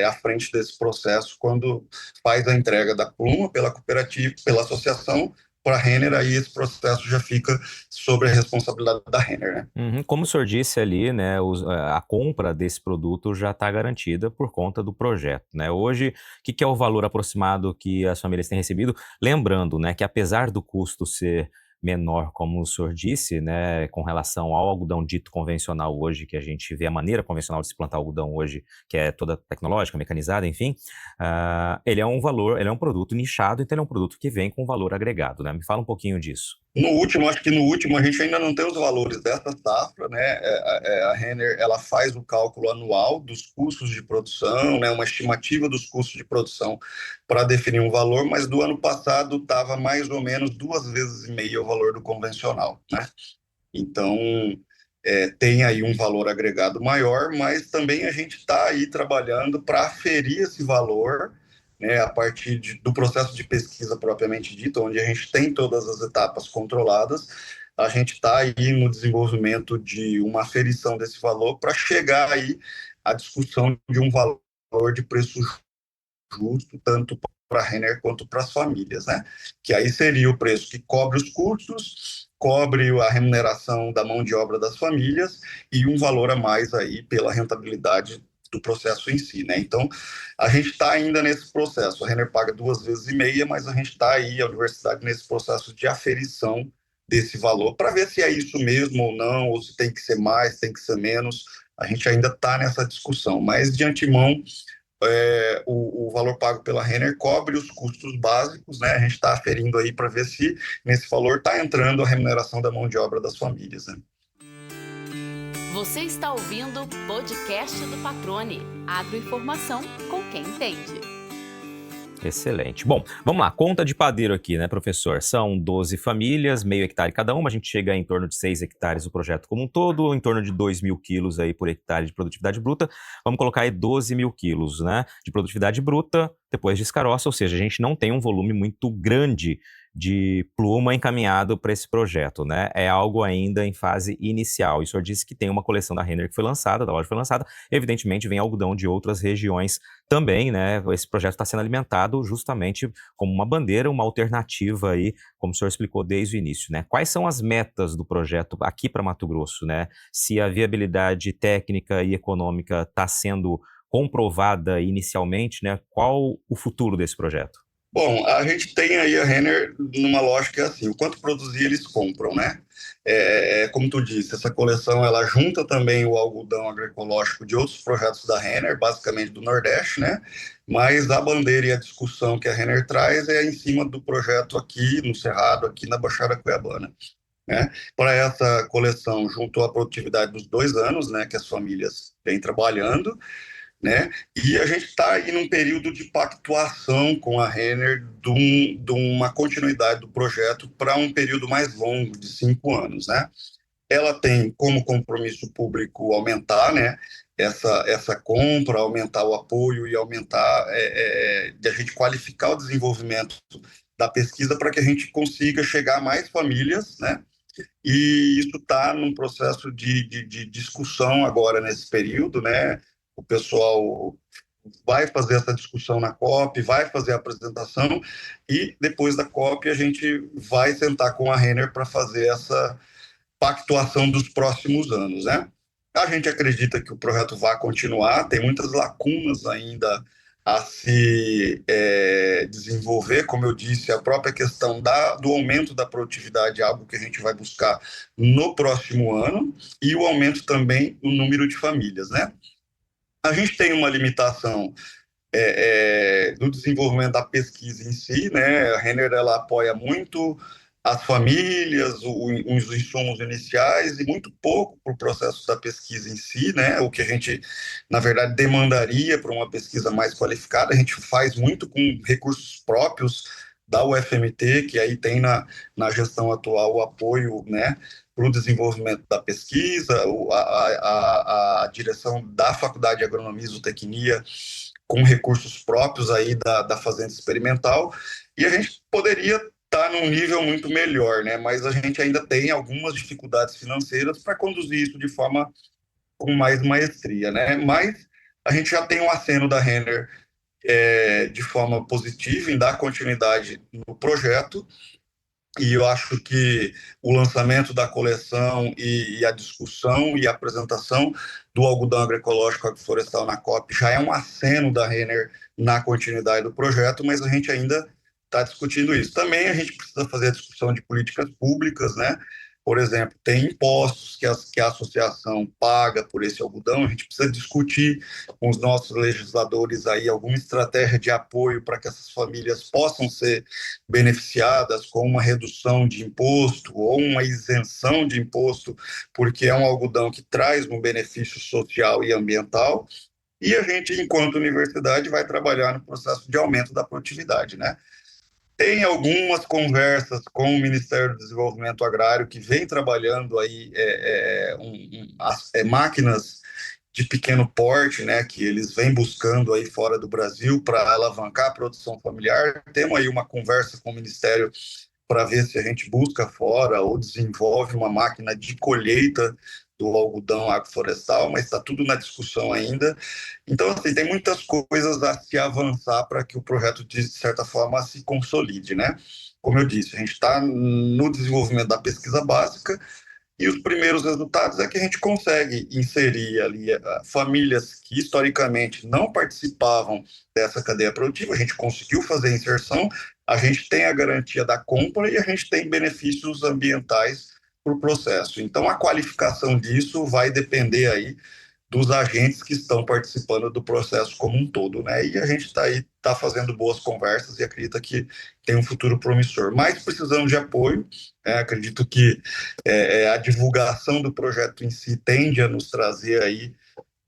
à frente desse processo quando faz a entrega da pluma pela cooperativa, pela associação, para a Renner, aí esse processo já fica sobre a responsabilidade da Renner, né? Como o senhor disse ali, né, a compra desse produto já está garantida por conta do projeto, né? Hoje, o que é o valor aproximado que as famílias têm recebido? Lembrando, né, que apesar do custo ser menor, como o senhor disse, né, com relação ao algodão dito convencional hoje, que a gente vê a maneira convencional de se plantar algodão hoje, que é toda tecnológica, mecanizada, enfim, ele é um produto nichado, então ele é um produto que vem com valor agregado, né? Me fala um pouquinho disso. Acho que no último a gente ainda não tem os valores dessa safra, né? A Renner, ela faz o cálculo anual dos custos de produção, né? Uma estimativa dos custos de produção para definir um valor, mas do ano passado estava mais ou menos 2,5 vezes o valor do convencional, né? Então, tem aí um valor agregado maior, mas também a gente está aí trabalhando para aferir esse valor, né, a partir do processo de pesquisa propriamente dito, onde a gente tem todas as etapas controladas. A gente está aí no desenvolvimento de uma aferição desse valor para chegar aí à discussão de um valor de preço justo, tanto para a Renner quanto para as famílias, né? Que aí seria o preço que cobre os custos, cobre a remuneração da mão de obra das famílias e um valor a mais aí pela rentabilidade do processo em si, né? Então, a gente está ainda nesse processo. A Renner paga 2,5 vezes, mas a gente está aí, a universidade, nesse processo de aferição desse valor, para ver se é isso mesmo ou não, ou se tem que ser mais, tem que ser menos. A gente ainda está nessa discussão, mas de antemão, o valor pago pela Renner cobre os custos básicos, né? A gente está aferindo aí para ver se nesse valor está entrando a remuneração da mão de obra das famílias, né? Você está ouvindo o podcast do Patrone, agroinformação com quem entende. Excelente. Bom, vamos lá, conta de padeiro aqui, né, professor? São 12 famílias, meio hectare cada uma, a gente chega em torno de 6 hectares o projeto como um todo, em torno de 2.000 quilos aí por hectare de produtividade bruta, vamos colocar aí 12.000 quilos, né, de produtividade bruta, depois de escaroça, ou seja, a gente não tem um volume muito grande de pluma encaminhado para esse projeto, né? É algo ainda em fase inicial. E o senhor disse que tem uma coleção da Renner que foi lançada, da loja foi lançada, evidentemente vem algodão de outras regiões também, né? Esse projeto está sendo alimentado justamente como uma bandeira, uma alternativa aí, como o senhor explicou desde o início, né? Quais são as metas do projeto aqui para Mato Grosso, né? Se a viabilidade técnica e econômica está sendo comprovada inicialmente, né? Qual o futuro desse projeto? Bom, a gente tem aí a Renner numa lógica assim, o quanto produzir eles compram, né? Como tu disse, essa coleção ela junta também o algodão agroecológico de outros projetos da Renner, basicamente do Nordeste, né? Mas a bandeira e a discussão que a Renner traz é em cima do projeto aqui no Cerrado, aqui na Baixada Cuiabana, né? Para essa coleção, juntou a produtividade dos 2 anos, né? Que as famílias vêm trabalhando, né? E a gente está aí num período de pactuação com a Renner de uma continuidade do projeto para um período mais longo, de 5 anos, né? Ela tem como compromisso público aumentar, né? Essa compra, aumentar o apoio e aumentar, de a gente qualificar o desenvolvimento da pesquisa para que a gente consiga chegar a mais famílias, né? E isso está num processo de discussão agora nesse período, né? O pessoal vai fazer essa discussão na COP, vai fazer a apresentação e depois da COP a gente vai sentar com a Renner para fazer essa pactuação dos próximos anos, né? A gente acredita que o projeto vai continuar, tem muitas lacunas ainda a se desenvolver, como eu disse, a própria questão do aumento da produtividade é algo que a gente vai buscar no próximo ano e o aumento também no número de famílias, né? A gente tem uma limitação no desenvolvimento da pesquisa em si, né? A Renner ela apoia muito as famílias, os insumos iniciais e muito pouco para o processo da pesquisa em si, né? O que a gente, na verdade, demandaria para uma pesquisa mais qualificada. A gente faz muito com recursos próprios da UFMT, que aí tem na gestão atual o apoio, né, para o desenvolvimento da pesquisa, a direção da Faculdade de Agronomia e Zootecnia com recursos próprios aí da Fazenda Experimental, e a gente poderia estar num nível muito melhor, né? Mas a gente ainda tem algumas dificuldades financeiras para conduzir isso de forma com mais maestria, né? Mas a gente já tem um aceno da Renner de forma positiva em dar continuidade no projeto, E eu acho que o lançamento da coleção e a discussão e a apresentação do algodão agroecológico agroflorestal na COP já é um aceno da Renner na continuidade do projeto, mas a gente ainda está discutindo isso. Também a gente precisa fazer a discussão de políticas públicas, né? Por exemplo, tem impostos que a associação paga por esse algodão, a gente precisa discutir com os nossos legisladores aí alguma estratégia de apoio para que essas famílias possam ser beneficiadas com uma redução de imposto ou uma isenção de imposto, porque é um algodão que traz um benefício social e ambiental, e a gente, enquanto universidade, vai trabalhar no processo de aumento da produtividade, né? Tem algumas conversas com o Ministério do Desenvolvimento Agrário que vem trabalhando aí máquinas de pequeno porte, né, que eles vêm buscando aí fora do Brasil para alavancar a produção familiar. Temos aí uma conversa com o Ministério para ver se a gente busca fora ou desenvolve uma máquina de colheita do algodão agroflorestal, mas está tudo na discussão ainda. Então, assim, tem muitas coisas a se avançar para que o projeto, de certa forma, se consolide, né? Como eu disse, a gente está no desenvolvimento da pesquisa básica, e os primeiros resultados é que a gente consegue inserir ali famílias que historicamente não participavam dessa cadeia produtiva, a gente conseguiu fazer a inserção, a gente tem a garantia da compra e a gente tem benefícios ambientais para o processo. Então, a qualificação disso vai depender aí dos agentes que estão participando do processo como um todo, né? E a gente está fazendo boas conversas e acredita que tem um futuro promissor. Mas precisamos de apoio, né? Acredito que a divulgação do projeto em si tende a nos trazer aí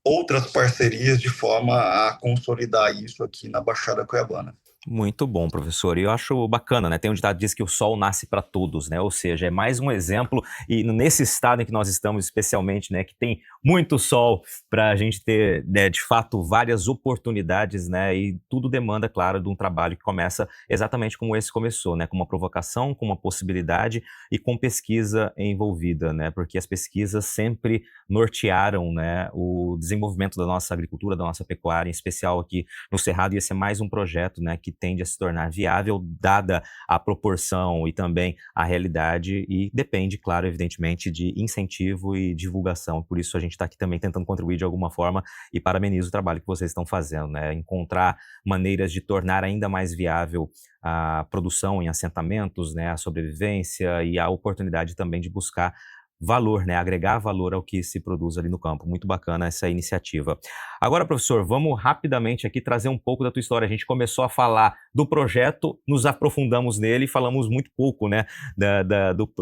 outras parcerias de forma a consolidar isso aqui na Baixada Cuiabana. Muito bom, professor. E eu acho bacana, né? Tem um ditado que diz que o sol nasce para todos, né? Ou seja, é mais um exemplo, e nesse estado em que nós estamos, especialmente, né? Que tem muito sol para a gente ter, né, de fato, várias oportunidades, né? E tudo demanda, claro, de um trabalho que começa exatamente como esse começou, né? Com uma provocação, com uma possibilidade e com pesquisa envolvida, né? Porque as pesquisas sempre nortearam, né, o desenvolvimento da nossa agricultura, da nossa pecuária, em especial aqui no Cerrado, e esse é mais um projeto, né, que tende a se tornar viável, dada a proporção e também a realidade, e depende, claro, evidentemente, de incentivo e divulgação. Por isso a gente está aqui também tentando contribuir de alguma forma, e parabenizo o trabalho que vocês estão fazendo, né? Encontrar maneiras de tornar ainda mais viável a produção em assentamentos, né, a sobrevivência e a oportunidade também de buscar valor, né? Agregar valor ao que se produz ali no campo. Muito bacana essa iniciativa. Agora, professor, vamos rapidamente aqui trazer um pouco da tua história. A gente começou a falar do projeto, nos aprofundamos nele e falamos muito pouco, né,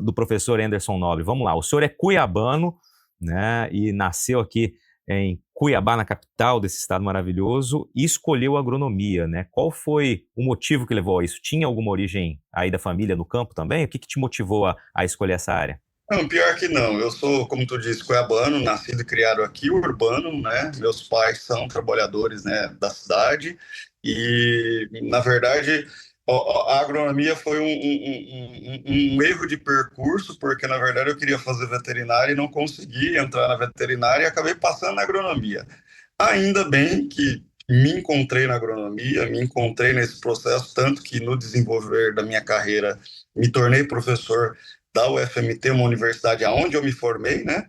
do professor Anderson Nobre. Vamos lá, o senhor é cuiabano, né, e nasceu aqui em Cuiabá, na capital desse estado maravilhoso, e escolheu agronomia, né? Qual foi o motivo que levou a isso? Tinha alguma origem aí da família no campo também? O que te motivou a escolher essa área? Não, pior que não. Eu sou, como tu disse, cuiabano, nascido e criado aqui, urbano, né? Meus pais são trabalhadores, né, da cidade e, na verdade, a agronomia foi um erro de percurso, porque, na verdade, eu queria fazer veterinária e não consegui entrar na veterinária e acabei passando na agronomia. Ainda bem que me encontrei na agronomia, me encontrei nesse processo, tanto que no desenvolver da minha carreira me tornei professor da UFMT, uma universidade onde eu me formei, né?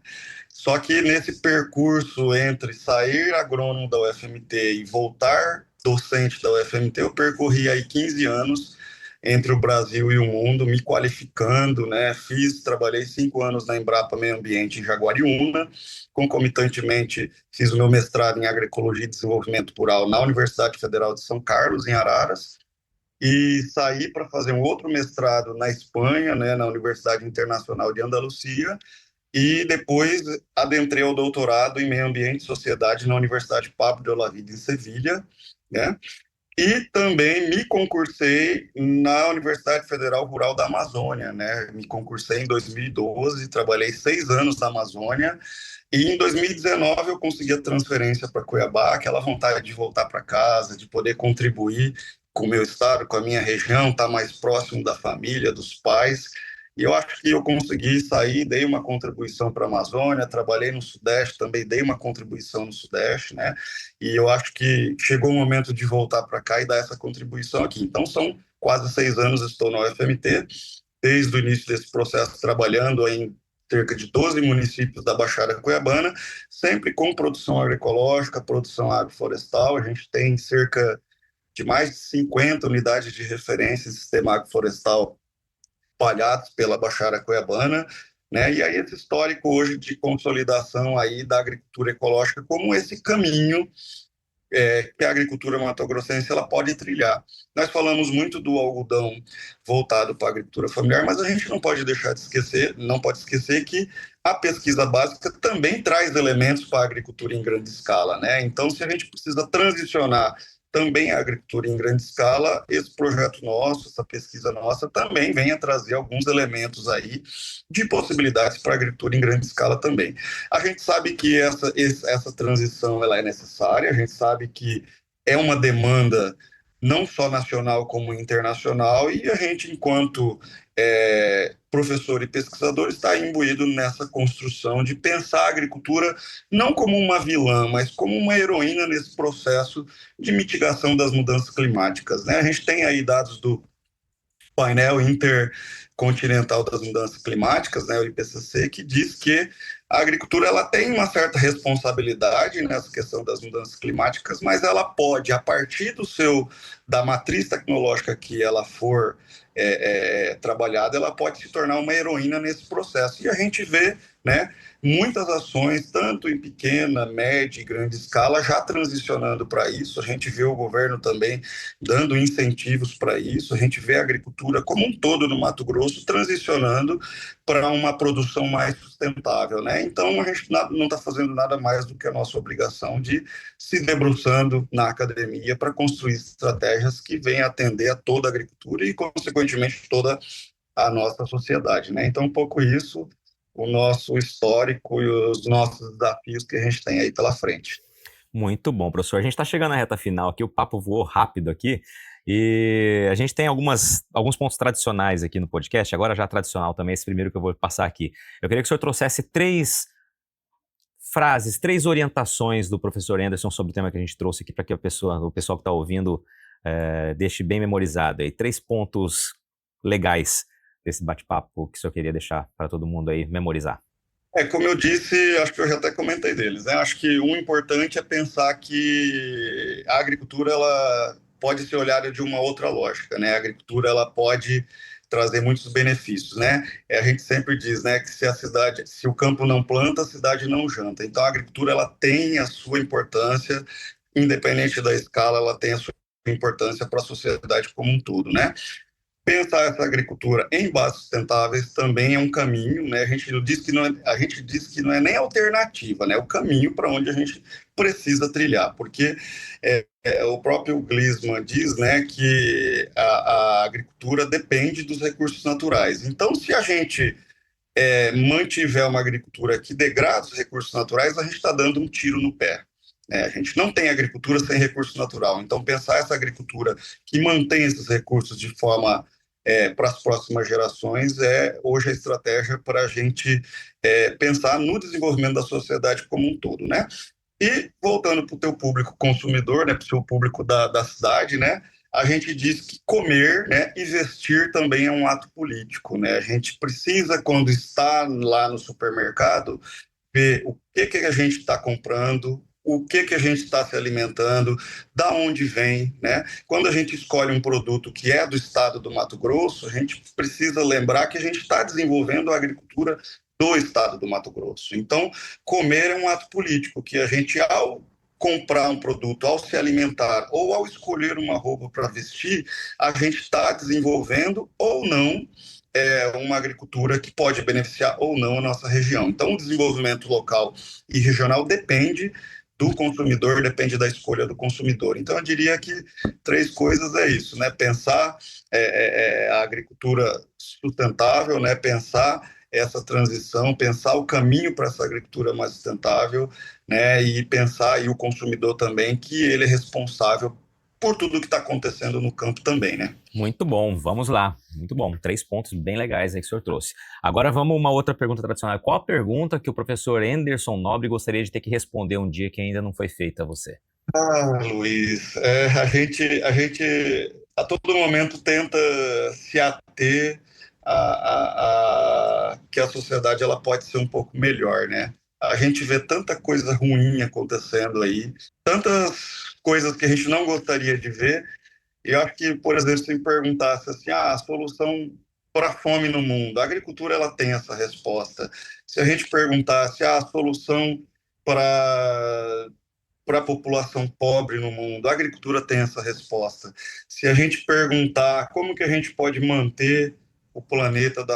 Só que nesse percurso entre sair agrônomo da UFMT e voltar docente da UFMT, eu percorri aí 15 anos entre o Brasil e o mundo, me qualificando, né? Trabalhei 5 anos na Embrapa Meio Ambiente em Jaguariúna, concomitantemente fiz o meu mestrado em Agroecologia e Desenvolvimento Rural na Universidade Federal de São Carlos, em Araras, e saí para fazer um outro mestrado na Espanha, né, na Universidade Internacional de Andalucia, e depois adentrei ao doutorado em Meio Ambiente e Sociedade na Universidade Pablo de Olavide, em Sevilha, né? E também me concursei na Universidade Federal Rural da Amazônia, né? Me concursei em 2012, trabalhei 6 anos na Amazônia, e em 2019 eu consegui a transferência para Cuiabá, aquela vontade de voltar para casa, de poder contribuir com o meu estado, com a minha região, estar mais próximo da família, dos pais. E eu acho que eu consegui sair, dei uma contribuição para a Amazônia, trabalhei no Sudeste, também dei uma contribuição no Sudeste, né? E eu acho que chegou o momento de voltar para cá e dar essa contribuição aqui. Então, são quase 6 anos, estou na UFMT. desde o início desse processo, trabalhando em cerca de 12 municípios da Baixada Cuiabana, sempre com produção agroecológica, produção agroflorestal. A gente tem cerca de mais de 50 unidades de referência em sistema agroflorestal espalhados pela Baixada Cuiabana, né? E aí esse histórico hoje de consolidação aí da agricultura ecológica como esse caminho que a agricultura mato-grossense ela pode trilhar. Nós falamos muito do algodão voltado para a agricultura familiar, mas a gente não pode deixar de esquecer, não pode esquecer que a pesquisa básica também traz elementos para a agricultura em grande escala, né? Então, se a gente precisa transicionar também a agricultura em grande escala, esse projeto nosso, essa pesquisa nossa, também vem a trazer alguns elementos aí de possibilidades para a agricultura em grande escala também. A gente sabe que essa transição ela é necessária, a gente sabe que é uma demanda não só nacional como internacional, e a gente, enquanto professor e pesquisador, está imbuído nessa construção de pensar a agricultura não como uma vilã, mas como uma heroína nesse processo de mitigação das mudanças climáticas, né? A gente tem aí dados do painel intercontinental das mudanças climáticas, né, o IPCC, que diz que a agricultura ela tem uma certa responsabilidade nessa questão das mudanças climáticas, mas ela pode, a partir da matriz tecnológica que ela for trabalhada, ela pode se tornar uma heroína nesse processo. E a gente vê, né, muitas ações, tanto em pequena, média e grande escala, já transicionando para isso. A gente vê o governo também dando incentivos para isso. A gente vê a agricultura como um todo no Mato Grosso transicionando para uma produção mais sustentável, né? Então, a gente não está fazendo nada mais do que a nossa obrigação de se debruçando na academia para construir estratégias que venham atender a toda a agricultura e, consequentemente, toda a nossa sociedade, né? Então, um pouco isso, o nosso histórico e os nossos desafios que a gente tem aí pela frente. Muito bom, professor. A gente está chegando na reta final aqui, o papo voou rápido aqui, e a gente tem alguns pontos tradicionais aqui no podcast, agora já tradicional também, esse primeiro que eu vou passar aqui. Eu queria que o senhor trouxesse 3 frases, 3 orientações do professor Anderson sobre o tema que a gente trouxe aqui, para que o pessoal que está ouvindo deixe bem memorizado. E 3 pontos legais desse bate-papo que o senhor queria deixar para todo mundo aí memorizar. Como eu disse, acho que eu já até comentei deles, né? Acho que um importante é pensar que a agricultura ela pode ser olhada de uma outra lógica, né? A agricultura ela pode trazer muitos benefícios, né? A gente sempre diz, né, que se o campo não planta, a cidade não janta. Então a agricultura ela tem a sua importância, independente da escala, ela tem a sua importância para a sociedade como um todo, né? Pensar essa agricultura em bases sustentáveis também é um caminho, né? A gente diz que não é nem alternativa, né? O caminho para onde a gente precisa trilhar, porque o próprio Gliessman diz, né, que a agricultura depende dos recursos naturais. Então, se a gente mantiver uma agricultura que degrada os recursos naturais, a gente está dando um tiro no pé. A gente não tem agricultura sem recurso natural. Então, pensar essa agricultura que mantém esses recursos de forma para as próximas gerações hoje a estratégia para a gente pensar no desenvolvimento da sociedade como um todo, né? E voltando para o teu público consumidor, né, para o seu público da cidade, né? A gente diz que comer, né, e vestir também é um ato político, né? A gente precisa, quando está lá no supermercado, ver o que a gente está comprando, o que a gente está se alimentando, da onde vem, né? Quando a gente escolhe um produto que é do estado do Mato Grosso, a gente precisa lembrar que a gente está desenvolvendo a agricultura do estado do Mato Grosso. Então, comer é um ato político, que a gente, ao comprar um produto, ao se alimentar ou ao escolher uma roupa para vestir, a gente está desenvolvendo ou não uma agricultura que pode beneficiar ou não a nossa região. Então, o desenvolvimento local e regional depende do consumidor, depende da escolha do consumidor. Então, eu diria que 3 coisas é isso, né? Pensar a agricultura sustentável, né? Pensar essa transição, pensar o caminho para essa agricultura mais sustentável, né? E pensar aí o consumidor também, que ele é responsável por tudo que está acontecendo no campo também, né? Muito bom, vamos lá. Muito bom, 3 pontos bem legais aí que o senhor trouxe. Agora vamos a uma outra pergunta tradicional. Qual a pergunta que o professor Anderson Nobre gostaria de ter que responder um dia que ainda não foi feita a você? Luiz, a gente a todo momento tenta se ater que a sociedade ela pode ser um pouco melhor, né? A gente vê tanta coisa ruim acontecendo aí, tantas coisas que a gente não gostaria de ver. E eu acho que, por exemplo, se me perguntasse assim, a solução para a fome no mundo, a agricultura ela tem essa resposta. Se a gente perguntasse a solução para a população pobre no mundo, a agricultura tem essa resposta. Se a gente perguntar como que a gente pode manter o planeta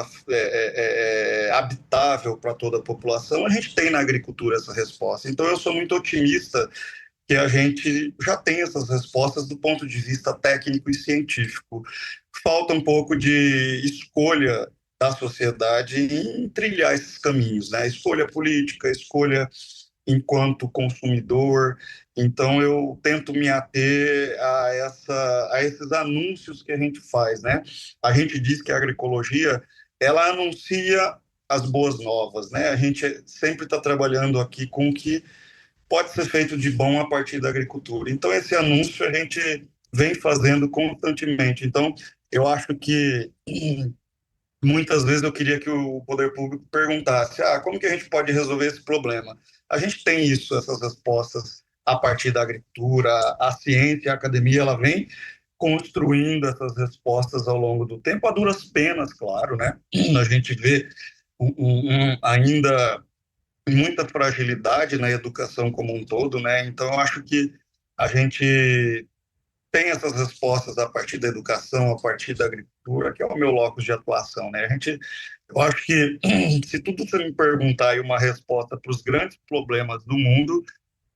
habitável para toda a população, a gente tem na agricultura essa resposta. Então, eu sou muito otimista que a gente já tem essas respostas do ponto de vista técnico e científico. Falta um pouco de escolha da sociedade em trilhar esses caminhos, né? Escolha política, escolha enquanto consumidor. Então, eu tento me ater a esses anúncios que a gente faz, né? A gente diz que a agroecologia, ela anuncia as boas novas, né? A gente sempre está trabalhando aqui com o que pode ser feito de bom a partir da agricultura. Então, esse anúncio a gente vem fazendo constantemente. Então, eu acho que muitas vezes eu queria que o poder público perguntasse, como que a gente pode resolver esse problema? A gente tem isso, essas respostas a partir da agricultura, a ciência, a academia, ela vem construindo essas respostas ao longo do tempo, a duras penas, claro, né? A gente vê ainda muita fragilidade na educação como um todo, né? Então, eu acho que a gente tem essas respostas a partir da educação, a partir da agricultura, que é o meu locus de atuação, né? Eu acho que se tudo você me perguntar aí uma resposta para os grandes problemas do mundo,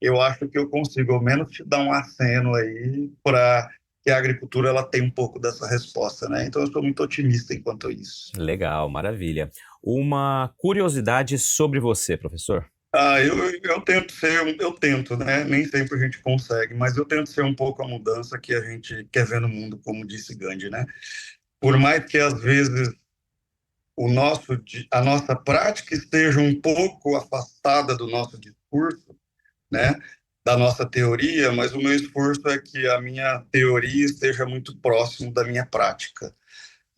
eu acho que eu consigo, ao menos, te dar um aceno aí para que a agricultura ela tem um pouco dessa resposta, né? Então, eu sou muito otimista enquanto a isso. Legal, maravilha. Uma curiosidade sobre você, professor. Eu tento, né? Nem sempre a gente consegue, mas eu tento ser um pouco a mudança que a gente quer ver no mundo, como disse Gandhi, né? Por mais que às vezes a nossa prática esteja um pouco afastada do nosso discurso, né? Da nossa teoria, mas o meu esforço é que a minha teoria esteja muito próximo da minha prática.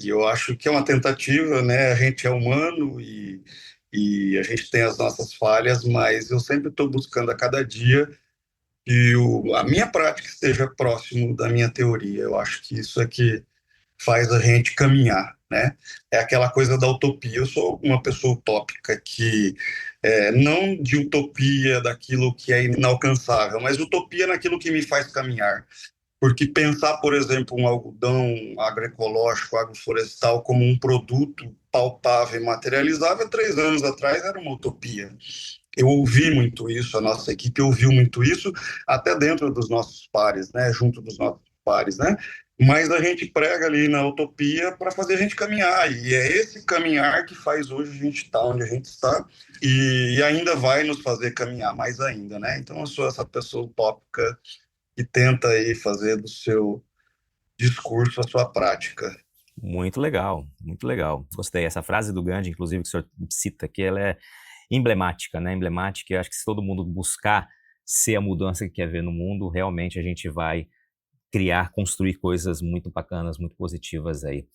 E eu acho que é uma tentativa, né? A gente é humano e a gente tem as nossas falhas, mas eu sempre estou buscando a cada dia que a minha prática esteja próximo da minha teoria. Eu acho que isso é que faz a gente caminhar, né? É aquela coisa da utopia. Eu sou uma pessoa utópica que não de utopia daquilo que é inalcançável, mas utopia naquilo que me faz caminhar. Porque pensar, por exemplo, um algodão agroecológico, agroflorestal, como um produto palpável e materializável, 3 anos atrás era uma utopia. Eu ouvi muito isso, a nossa equipe ouviu muito isso, até dentro dos nossos pares, né? Junto dos nossos pares, né? Mas a gente prega ali na utopia para fazer a gente caminhar, e é esse caminhar que faz hoje a gente estar onde a gente está, e ainda vai nos fazer caminhar mais ainda, né? Então eu sou essa pessoa utópica que tenta aí fazer do seu discurso a sua prática. Muito legal, muito legal. Gostei. Essa frase do Gandhi, inclusive, que o senhor cita aqui, ela é emblemática, né? Emblemática, e eu acho que se todo mundo buscar ser a mudança que quer ver no mundo, realmente a gente vai construir coisas muito bacanas, muito positivas aí.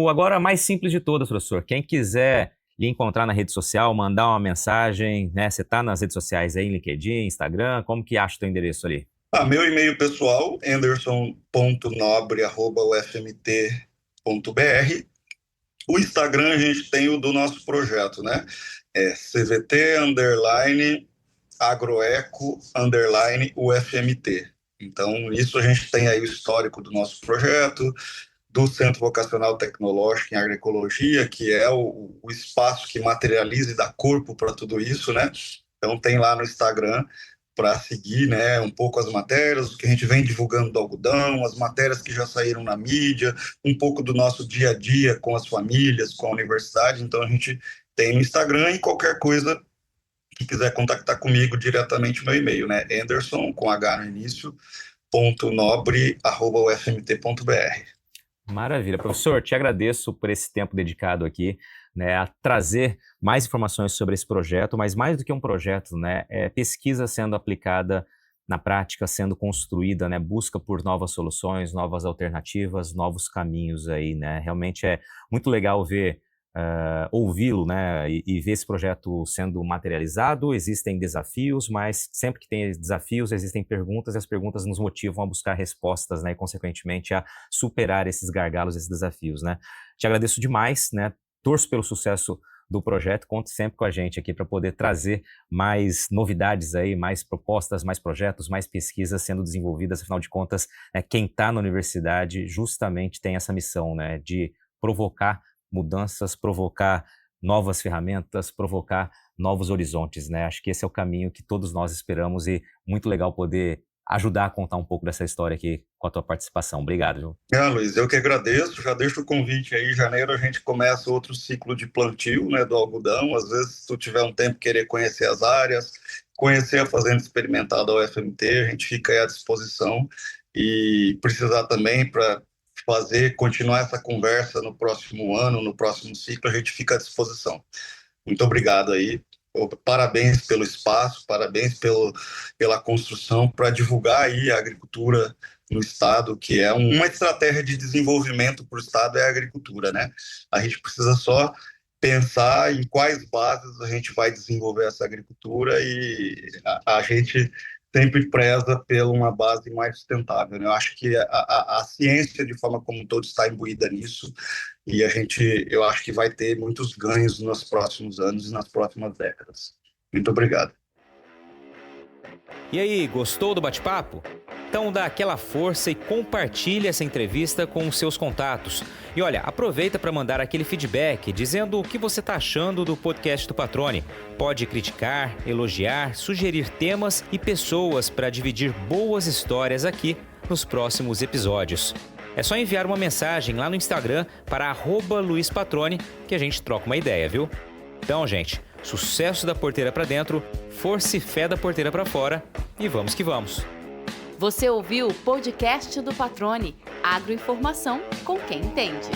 Agora, a mais simples de todas, professor. Quem quiser lhe encontrar na rede social, mandar uma mensagem, né? Você está nas redes sociais aí, LinkedIn, Instagram, como que acha o teu endereço ali? Meu e-mail pessoal, anderson.nobre@ufmt.br. O Instagram a gente tem o do nosso projeto, né? É CVT_agroeco_UFMT. Então, isso a gente tem aí o histórico do nosso projeto, do Centro Vocacional Tecnológico em Agroecologia, que é o espaço que materializa e dá corpo para tudo isso, né? Então, tem lá no Instagram para seguir, né, um pouco as matérias, o que a gente vem divulgando do algodão, as matérias que já saíram na mídia, um pouco do nosso dia a dia com as famílias, com a universidade. Então, a gente tem no Instagram, e qualquer coisa que quiser contactar comigo diretamente, meu e-mail, né, Anderson, com H no início, .nobre@ufmt.br. Maravilha. Professor, te agradeço por esse tempo dedicado aqui, né, a trazer mais informações sobre esse projeto, mas mais do que um projeto, né, é pesquisa sendo aplicada na prática sendo construída, né? Busca por novas soluções, novas alternativas, novos caminhos aí, né? Realmente é muito legal ver, ouvi-lo, né? E ver esse projeto sendo materializado. Existem desafios, mas sempre que tem desafios, existem perguntas, e as perguntas nos motivam a buscar respostas, né? E, consequentemente, a superar esses gargalos, esses desafios, né? Te agradeço demais, né? Torço pelo sucesso do projeto, conte sempre com a gente aqui para poder trazer mais novidades aí, mais propostas, mais projetos, mais pesquisas sendo desenvolvidas. Afinal de contas, quem está na universidade justamente tem essa missão, né, de provocar mudanças, provocar novas ferramentas, provocar novos horizontes, né? Acho que esse é o caminho que todos nós esperamos, e muito legal poder ajudar a contar um pouco dessa história aqui com a tua participação. Obrigado, viu? Luiz, eu que agradeço. Já deixo o convite aí. Em janeiro a gente começa outro ciclo de plantio, né, do algodão. Às vezes, se tu tiver um tempo querer conhecer as áreas, conhecer a fazenda experimental da UFMT, a gente fica aí à disposição. E precisar também para continuar essa conversa no próximo ano, no próximo ciclo, a gente fica à disposição. Muito obrigado aí. Parabéns pelo espaço, parabéns pela construção para divulgar aí a agricultura no Estado, que é uma estratégia de desenvolvimento para o Estado, é a agricultura, né? A gente precisa só pensar em quais bases a gente vai desenvolver essa agricultura, e a gente sempre preza por uma base mais sustentável, né? Eu acho que a ciência, de forma como um todo, está imbuída nisso, e eu acho que vai ter muitos ganhos nos próximos anos e nas próximas décadas. Muito obrigado. E aí, gostou do bate-papo? Então dá aquela força e compartilha essa entrevista com os seus contatos. E olha, aproveita para mandar aquele feedback dizendo o que você está achando do podcast do Patrone. Pode criticar, elogiar, sugerir temas e pessoas para dividir boas histórias aqui nos próximos episódios. É só enviar uma mensagem lá no Instagram para @LuizPatrone que a gente troca uma ideia, viu? Então, gente, sucesso da porteira para dentro, força e fé da porteira para fora, e vamos que vamos! Você ouviu o podcast do Patrone, agroinformação com quem entende.